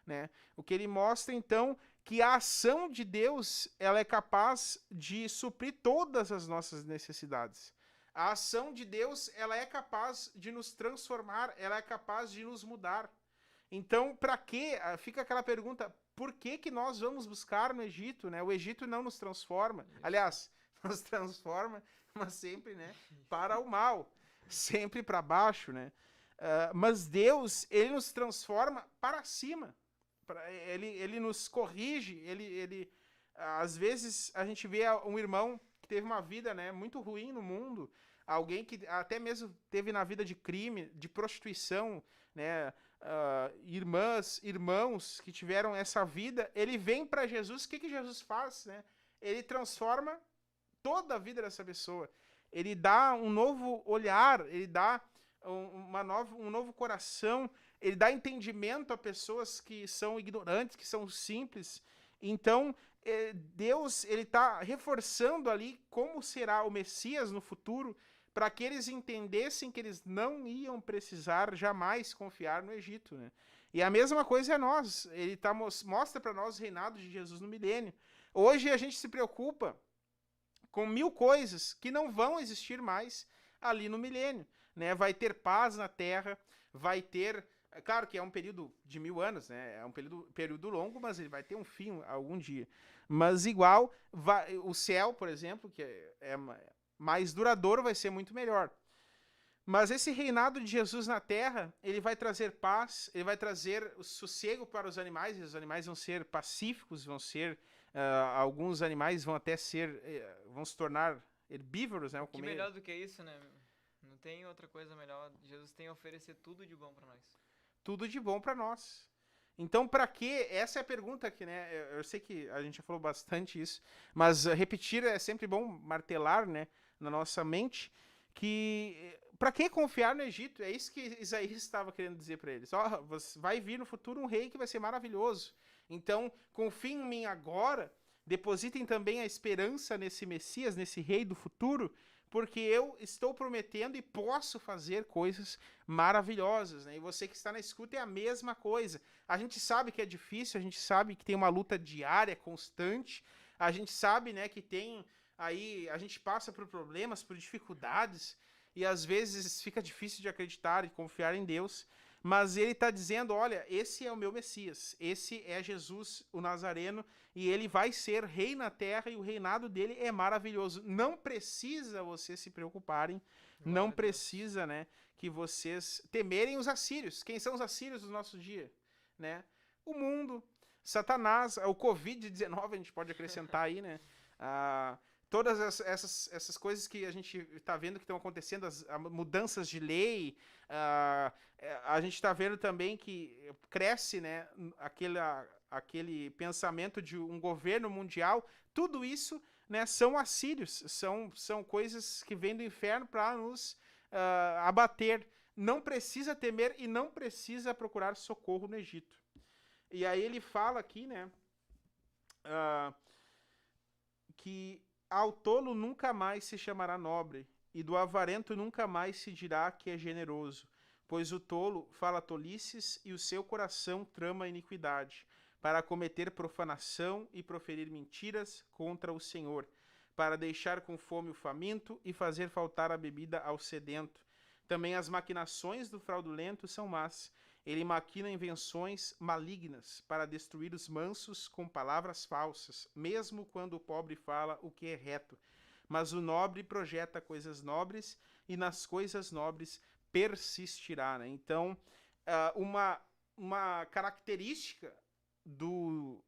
né? O que ele mostra, então, que a ação de Deus, ela é capaz de suprir todas as nossas necessidades. A ação de Deus, ela é capaz de nos transformar, ela é capaz de nos mudar. Então, para quê? Fica aquela pergunta, por que que nós vamos buscar no Egito, né? O Egito não nos transforma. Aliás, nos transforma, mas sempre, né, para o mal, sempre para baixo, né? Mas Deus, ele nos transforma para cima. Ele nos corrige, às vezes a gente vê um irmão que teve uma vida, né, muito ruim no mundo, alguém que até mesmo teve na vida de crime, de prostituição, né, irmãos que tiveram essa vida, ele vem para Jesus, o que que Jesus faz, né? Ele transforma toda a vida dessa pessoa, ele dá um novo olhar, ele dá um novo coração, ele dá entendimento a pessoas que são ignorantes, que são simples. Então, Deus, ele está reforçando ali como será o Messias no futuro, para que eles entendessem que eles não iam precisar jamais confiar no Egito, né? E a mesma coisa é nós, ele mostra para nós o reinado de Jesus no milênio. Hoje a gente se preocupa com 1000 coisas que não vão existir mais ali no milênio, né? Vai ter paz na terra, vai ter... Claro que é um período de 1000 anos, né? É um período longo, mas ele vai ter um fim algum dia. Mas igual, o céu, por exemplo, que é mais duradouro, vai ser muito melhor. Mas esse reinado de Jesus na terra, ele vai trazer paz, ele vai trazer sossego para os animais, e os animais vão ser pacíficos, vão ser... alguns animais vão até ser... vão se tornar herbívoros, né? Que melhor do que isso, né? Não tem outra coisa melhor. Jesus tem a oferecer tudo de bom para nós. Tudo de bom para nós. Então, para quê? Essa é a pergunta aqui, né? Eu sei que a gente já falou bastante isso, mas repetir é sempre bom, martelar, né, na nossa mente, que para que confiar no Egito? É isso que Isaías estava querendo dizer para eles. Vai vir no futuro um rei que vai ser maravilhoso. Então, confiem em mim agora, depositem também a esperança nesse Messias, nesse rei do futuro, porque eu estou prometendo e posso fazer coisas maravilhosas, né? E você que está na escuta é a mesma coisa. A gente sabe que é difícil, a gente sabe que tem uma luta diária, constante, a gente sabe, né, que tem aí, a gente passa por problemas, por dificuldades, e às vezes fica difícil de acreditar e confiar em Deus, mas ele está dizendo, olha, esse é o meu Messias, esse é Jesus, o Nazareno, e ele vai ser rei na terra, e o reinado dele é maravilhoso. Não precisa vocês se preocuparem, não precisa, né, que vocês temerem os assírios. Quem são os assírios do nosso dia? Né? O mundo, Satanás, o Covid-19, a gente pode acrescentar aí, né? Todas essas coisas que a gente está vendo que estão acontecendo, as mudanças de lei, a gente está vendo também que cresce, né, aquele pensamento de um governo mundial. Tudo isso, né, são assírios, são coisas que vêm do inferno para nos abater. Não precisa temer e não precisa procurar socorro no Egito. E aí ele fala aqui, né, que ao tolo nunca mais se chamará nobre, e do avarento nunca mais se dirá que é generoso, pois o tolo fala tolices e o seu coração trama iniquidade, para cometer profanação e proferir mentiras contra o Senhor, para deixar com fome o faminto e fazer faltar a bebida ao sedento. Também as maquinações do fraudulento são más. Ele maquina invenções malignas para destruir os mansos com palavras falsas, mesmo quando o pobre fala o que é reto. Mas o nobre projeta coisas nobres e nas coisas nobres persistirá, né? Então, uma característica do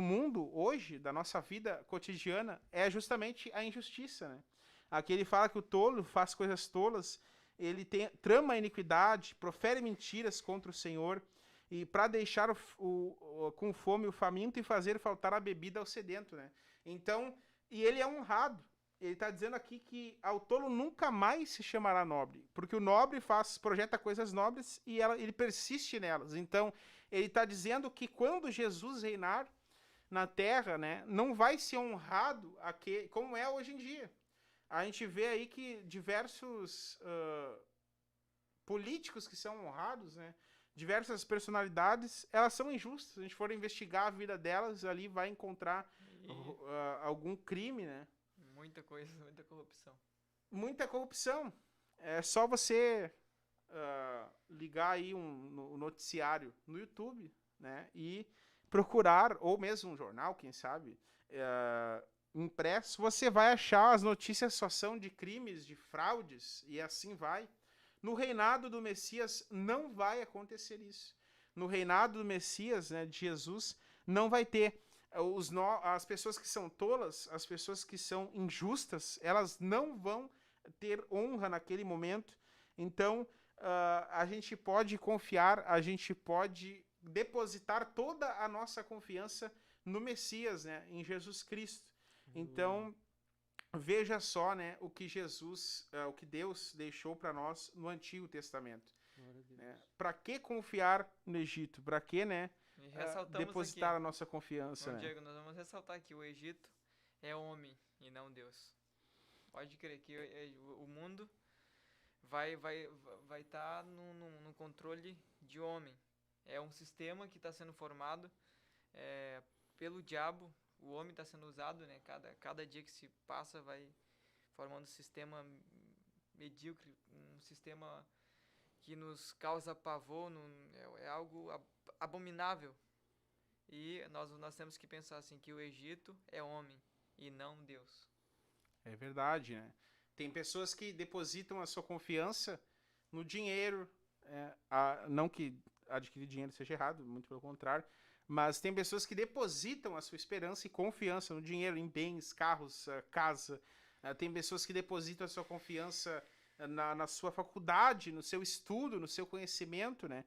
mundo hoje, da nossa vida cotidiana, é justamente a injustiça, né? Aqui ele fala que o tolo faz coisas tolas, ele trama a iniquidade, profere mentiras contra o Senhor, e para deixar com fome o faminto e fazer faltar a bebida ao sedento, né? Então, e ele é honrado. Ele está dizendo aqui que ao tolo nunca mais se chamará nobre, porque o nobre projeta coisas nobres e ele persiste nelas. Então, ele está dizendo que quando Jesus reinar na terra, né, não vai ser honrado como é hoje em dia. A gente vê aí que diversos políticos que são honrados, né, diversas personalidades, elas são injustas. Se a gente for investigar a vida delas, ali vai encontrar algum crime, né? Muita coisa, muita corrupção. Muita corrupção. É só você ligar aí um noticiário no YouTube, né? E procurar, ou mesmo um jornal, quem sabe, impresso, você vai achar as notícias só são de crimes, de fraudes, e assim vai. No reinado do Messias não vai acontecer isso. No reinado do Messias, né, de Jesus, não vai ter. As pessoas que são tolas, as pessoas que são injustas, elas não vão ter honra naquele momento. Então, a gente pode confiar, a gente pode depositar toda a nossa confiança no Messias, né, em Jesus Cristo. Então, veja só, né, o que Deus deixou para nós no Antigo Testamento. Né? Para que confiar no Egito? Para que, né, depositar aqui, a nossa confiança? Bom, né? Diego, nós vamos ressaltar que o Egito é homem e não Deus. Pode crer que o mundo vai estar no controle de homem. É um sistema que está sendo formado pelo diabo. O homem está sendo usado, né? Cada dia que se passa vai formando um sistema medíocre, um sistema que nos causa pavor, é algo abominável. E nós temos que pensar assim, que o Egito é homem e não Deus. É verdade, né? Tem pessoas que depositam a sua confiança no dinheiro, não que adquirir dinheiro seja errado, muito pelo contrário, mas tem pessoas que depositam a sua esperança e confiança no dinheiro, em bens, carros, casa. Tem pessoas que depositam a sua confiança na sua faculdade, no seu estudo, no seu conhecimento, né?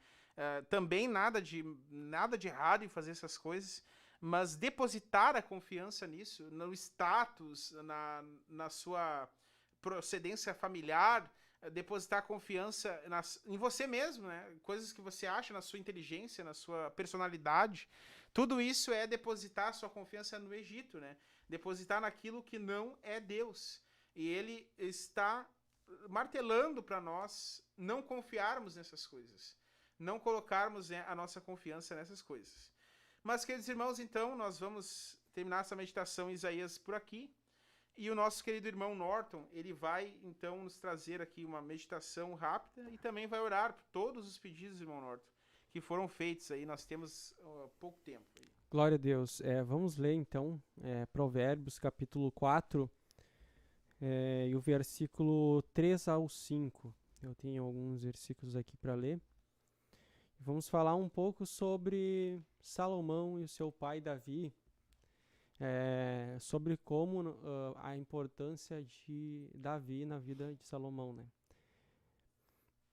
Também nada de errado em fazer essas coisas, mas depositar a confiança nisso, no status, na sua procedência familiar, depositar confiança em você mesmo, né? Coisas que você acha, na sua inteligência, na sua personalidade. Tudo isso é depositar sua confiança no Egito, né? Depositar naquilo que não é Deus. E ele está martelando para nós não confiarmos nessas coisas. Não colocarmos, né, a nossa confiança nessas coisas. Mas, queridos irmãos, então, nós vamos terminar essa meditação em Isaías por aqui. E o nosso querido irmão Norton, ele vai, então, nos trazer aqui uma meditação rápida e também vai orar por todos os pedidos, irmão Norton, que foram feitos aí. Nós temos pouco tempo aí. Glória a Deus. Vamos ler, então, Provérbios, capítulo 4, e o versículo 3 ao 5. Eu tenho alguns versículos aqui para ler. Vamos falar um pouco sobre Salomão e o seu pai Davi, sobre como a importância de Davi na vida de Salomão, né?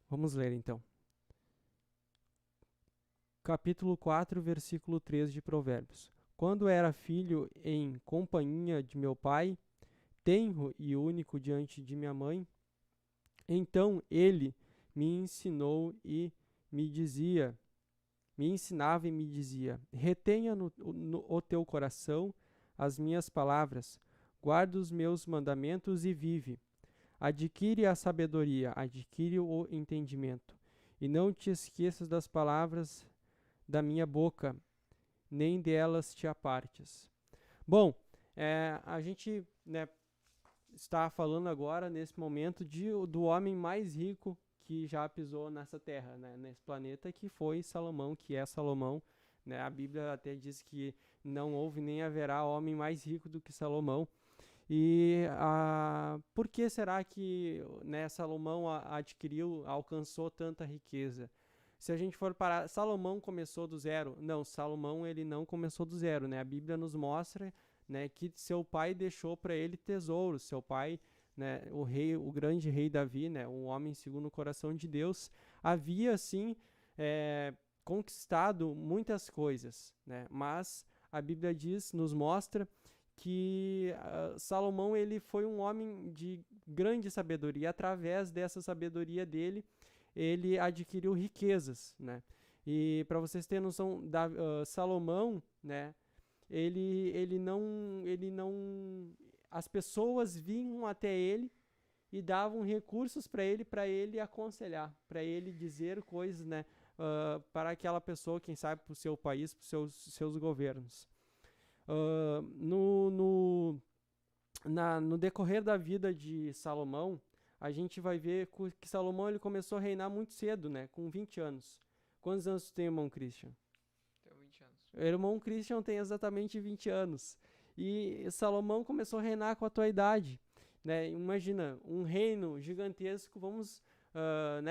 Vamos ler então. Capítulo 4, versículo 3 de Provérbios. Quando era filho em companhia de meu pai, tenro e único diante de minha mãe, então ele me ensinava e me dizia, retenha no teu coração as minhas palavras, guarda os meus mandamentos e vive. Adquire a sabedoria, adquire o entendimento, e não te esqueças das palavras da minha boca, nem delas te apartes. Bom, a gente, né, está falando agora, nesse momento, do homem mais rico que já pisou nessa terra, né, nesse planeta, que foi Salomão, que é Salomão. Né? A Bíblia até diz que não houve nem haverá homem mais rico do que Salomão. E por que será que, né, Salomão alcançou tanta riqueza? Se a gente for parar, Salomão começou do zero? Não, Salomão ele não começou do zero. Né? A Bíblia nos mostra, né, que seu pai deixou para ele tesouros. Seu pai, né, o grande rei Davi, né, um homem segundo o coração de Deus, havia sim conquistado muitas coisas, né? Mas a Bíblia nos mostra que Salomão ele foi um homem de grande sabedoria. Através dessa sabedoria dele, ele adquiriu riquezas, né? E para vocês terem noção, Salomão, né? Ele não, as pessoas vinham até ele e davam recursos para ele aconselhar, para ele dizer coisas, né? para aquela pessoa, quem sabe para o seu país, para os seus governos. No decorrer da vida de Salomão, a gente vai ver que Salomão ele começou a reinar muito cedo, né, com 20 anos. Quantos anos tu tem, irmão Christian? Tenho 20 anos. O irmão Christian tem exatamente 20 anos. E Salomão começou a reinar com a tua idade. Né? Imagina, um reino gigantesco, vamos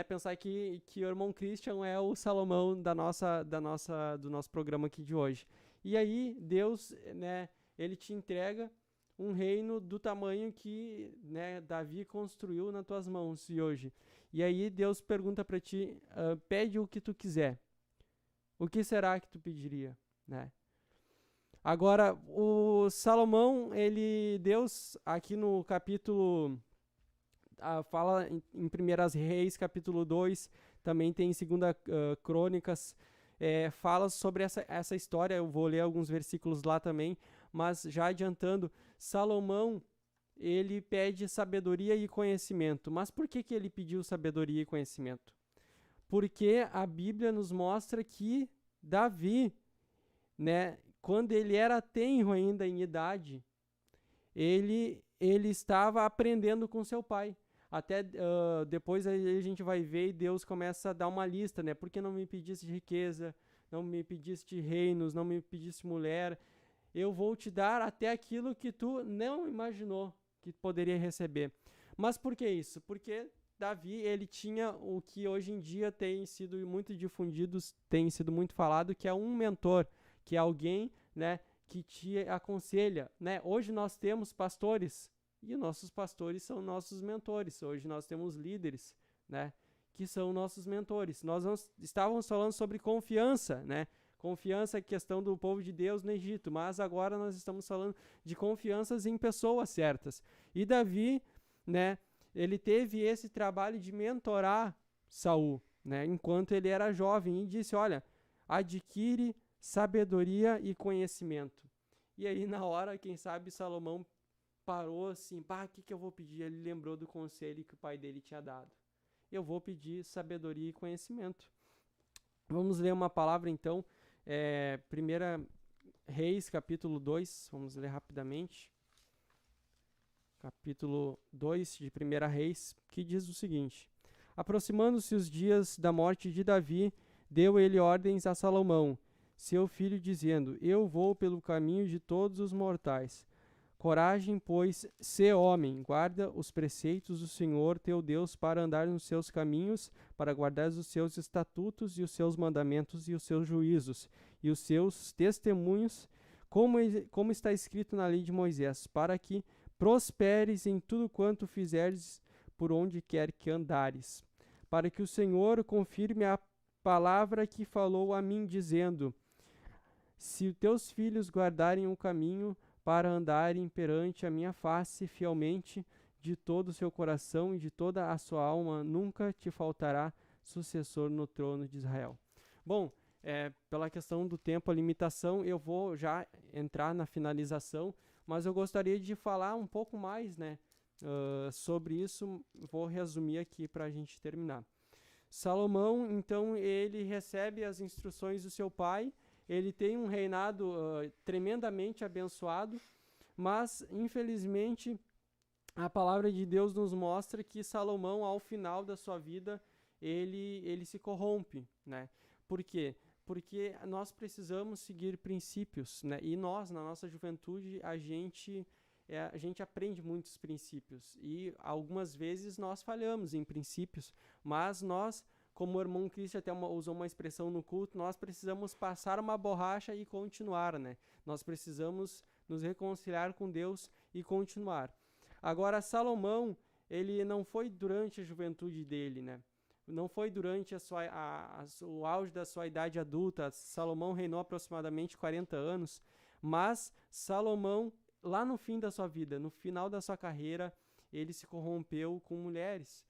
pensar que o irmão Christian é o Salomão do nosso programa aqui de hoje. E aí, Deus, né, ele te entrega um reino do tamanho que, né, Davi construiu nas tuas mãos e hoje. E aí Deus pergunta para ti, pede o que tu quiser. O que será que tu pediria, né? Agora, o Salomão, Deus, aqui no capítulo, fala em 1 Reis, capítulo 2, também tem em 2 Crônicas, fala sobre essa história. Eu vou ler alguns versículos lá também, mas já adiantando, Salomão, ele pede sabedoria e conhecimento. Mas por que ele pediu sabedoria e conhecimento? Porque a Bíblia nos mostra que Davi, né, quando ele era tenro ainda em idade, ele estava aprendendo com seu pai. Até depois a gente vai ver e Deus começa a dar uma lista, né? Por que não me pediste riqueza, não me pediste reinos, não me pediste mulher? Eu vou te dar até aquilo que tu não imaginou que poderia receber. Mas por que isso? Porque Davi, ele tinha o que hoje em dia tem sido muito difundido, tem sido muito falado, que é um mentor, que é alguém, né, que te aconselha, né? Hoje nós temos pastores, e nossos pastores são nossos mentores. Hoje nós temos líderes, né, que são nossos mentores. Nós estávamos falando sobre confiança, né? Confiança é questão do povo de Deus no Egito, mas agora nós estamos falando de confianças em pessoas certas. E Davi, né, ele teve esse trabalho de mentorar Saul, né, enquanto ele era jovem, e disse, olha, adquire sabedoria e conhecimento. E aí na hora, quem sabe, Salomão parou assim, o que eu vou pedir? Ele lembrou do conselho que o pai dele tinha dado. Eu vou pedir sabedoria e conhecimento. Vamos ler uma palavra então, 1 Reis, capítulo 2, vamos ler rapidamente. Capítulo 2 de 1 Reis, que diz o seguinte: aproximando-se os dias da morte de Davi, deu ele ordens a Salomão, seu filho, dizendo, eu vou pelo caminho de todos os mortais. Coragem, pois, sê homem, guarda os preceitos do Senhor teu Deus para andar nos seus caminhos, para guardar os seus estatutos e os seus mandamentos e os seus juízos e os seus testemunhos, como está escrito na lei de Moisés, para que prosperes em tudo quanto fizeres por onde quer que andares. Para que o Senhor confirme a palavra que falou a mim, dizendo, se teus filhos guardarem o caminho para andarem perante a minha face fielmente, de todo o seu coração e de toda a sua alma, nunca te faltará sucessor no trono de Israel. Bom, pela questão do tempo, a limitação, eu vou já entrar na finalização, mas eu gostaria de falar um pouco mais, né, sobre isso. Vou resumir aqui para a gente terminar. Salomão, então, ele recebe as instruções do seu pai. Ele tem um reinado tremendamente abençoado, mas, infelizmente, a palavra de Deus nos mostra que Salomão, ao final da sua vida, ele se corrompe, né? Por quê? Porque nós precisamos seguir princípios, né? E nós, na nossa juventude, a gente aprende muitos princípios. E algumas vezes nós falhamos em princípios, mas nós, como o irmão Cristian até usou uma expressão no culto, nós precisamos passar uma borracha e continuar, né? Nós precisamos nos reconciliar com Deus e continuar. Agora, Salomão, ele não foi durante a juventude dele, né? Não foi durante o auge da sua idade adulta. Salomão reinou aproximadamente 40 anos, mas Salomão, lá no fim da sua vida, no final da sua carreira, ele se corrompeu com mulheres.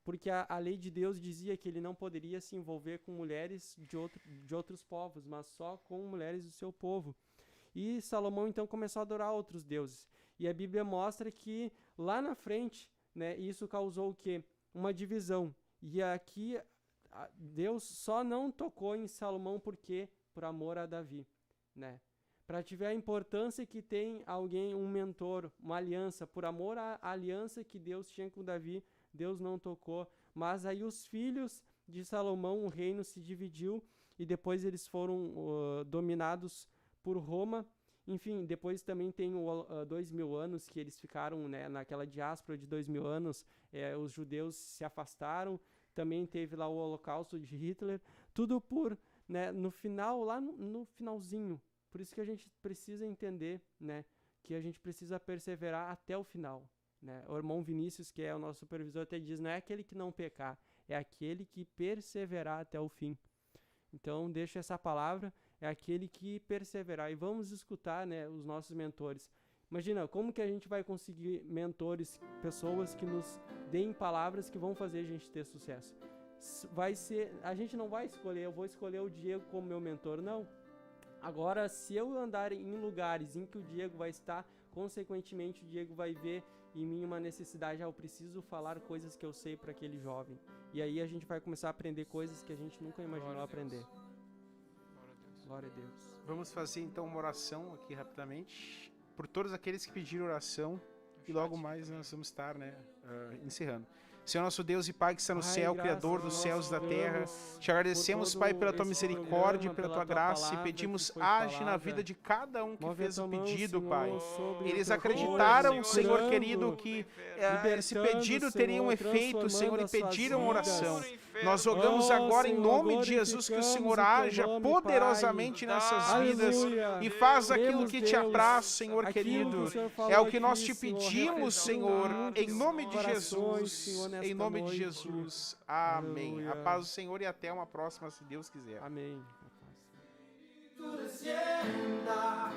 Porque a lei de Deus dizia que ele não poderia se envolver com mulheres de outros povos, mas só com mulheres do seu povo. E Salomão então começou a adorar outros deuses. E a Bíblia mostra que lá na frente, né, isso causou o quê? Uma divisão. E aqui Deus só não tocou em Salomão por amor a Davi, né? Para tiver a importância que tem alguém, um mentor, uma aliança, por amor à aliança que Deus tinha com Davi, Deus não tocou. Mas aí os filhos de Salomão, o reino se dividiu e depois eles foram dominados por Roma. Enfim, depois também tem 2000 anos que eles ficaram, né, naquela diáspora de 2000 anos, os judeus se afastaram. Também teve lá o Holocausto de Hitler, tudo né, no final, lá no finalzinho. Por isso que a gente precisa entender, né, que a gente precisa perseverar até o final, né? O irmão Vinícius, que é o nosso supervisor, até diz, não é aquele que não pecar, é aquele que perseverar até o fim. Então, deixa essa palavra, é aquele que perseverar. E vamos escutar, né, os nossos mentores. Imagina, como que a gente vai conseguir mentores, pessoas que nos deem palavras que vão fazer a gente ter sucesso? A gente não vai escolher, eu vou escolher o Diego como meu mentor, não. Agora, se eu andar em lugares em que o Diego vai estar, consequentemente o Diego vai ver em mim uma necessidade, eu preciso falar coisas que eu sei para aquele jovem. E aí a gente vai começar a aprender coisas que a gente nunca imaginou aprender. Glória a Deus. Vamos fazer então uma oração aqui rapidamente, por todos aqueles que pediram oração, e logo mais nós vamos estar, né, encerrando. Senhor nosso Deus e Pai que está no céu, Criador dos céus e da terra, te agradecemos, Pai, pela tua misericórdia, pela tua graça, e pedimos, age na vida de cada um que fez o pedido, Pai. Eles acreditaram, Senhor querido, que esse pedido teria um efeito, Senhor, e pediram oração. Nós rogamos agora, em nome de Jesus, que o Senhor haja poderosamente nessas vidas e faz aquilo que te apraz, Senhor querido. É o que nós te pedimos, Senhor, em nome de Jesus. Em nome de Jesus. Amém. Aleluia. A paz do Senhor e até uma próxima, se Deus quiser. Amém. Tu descienda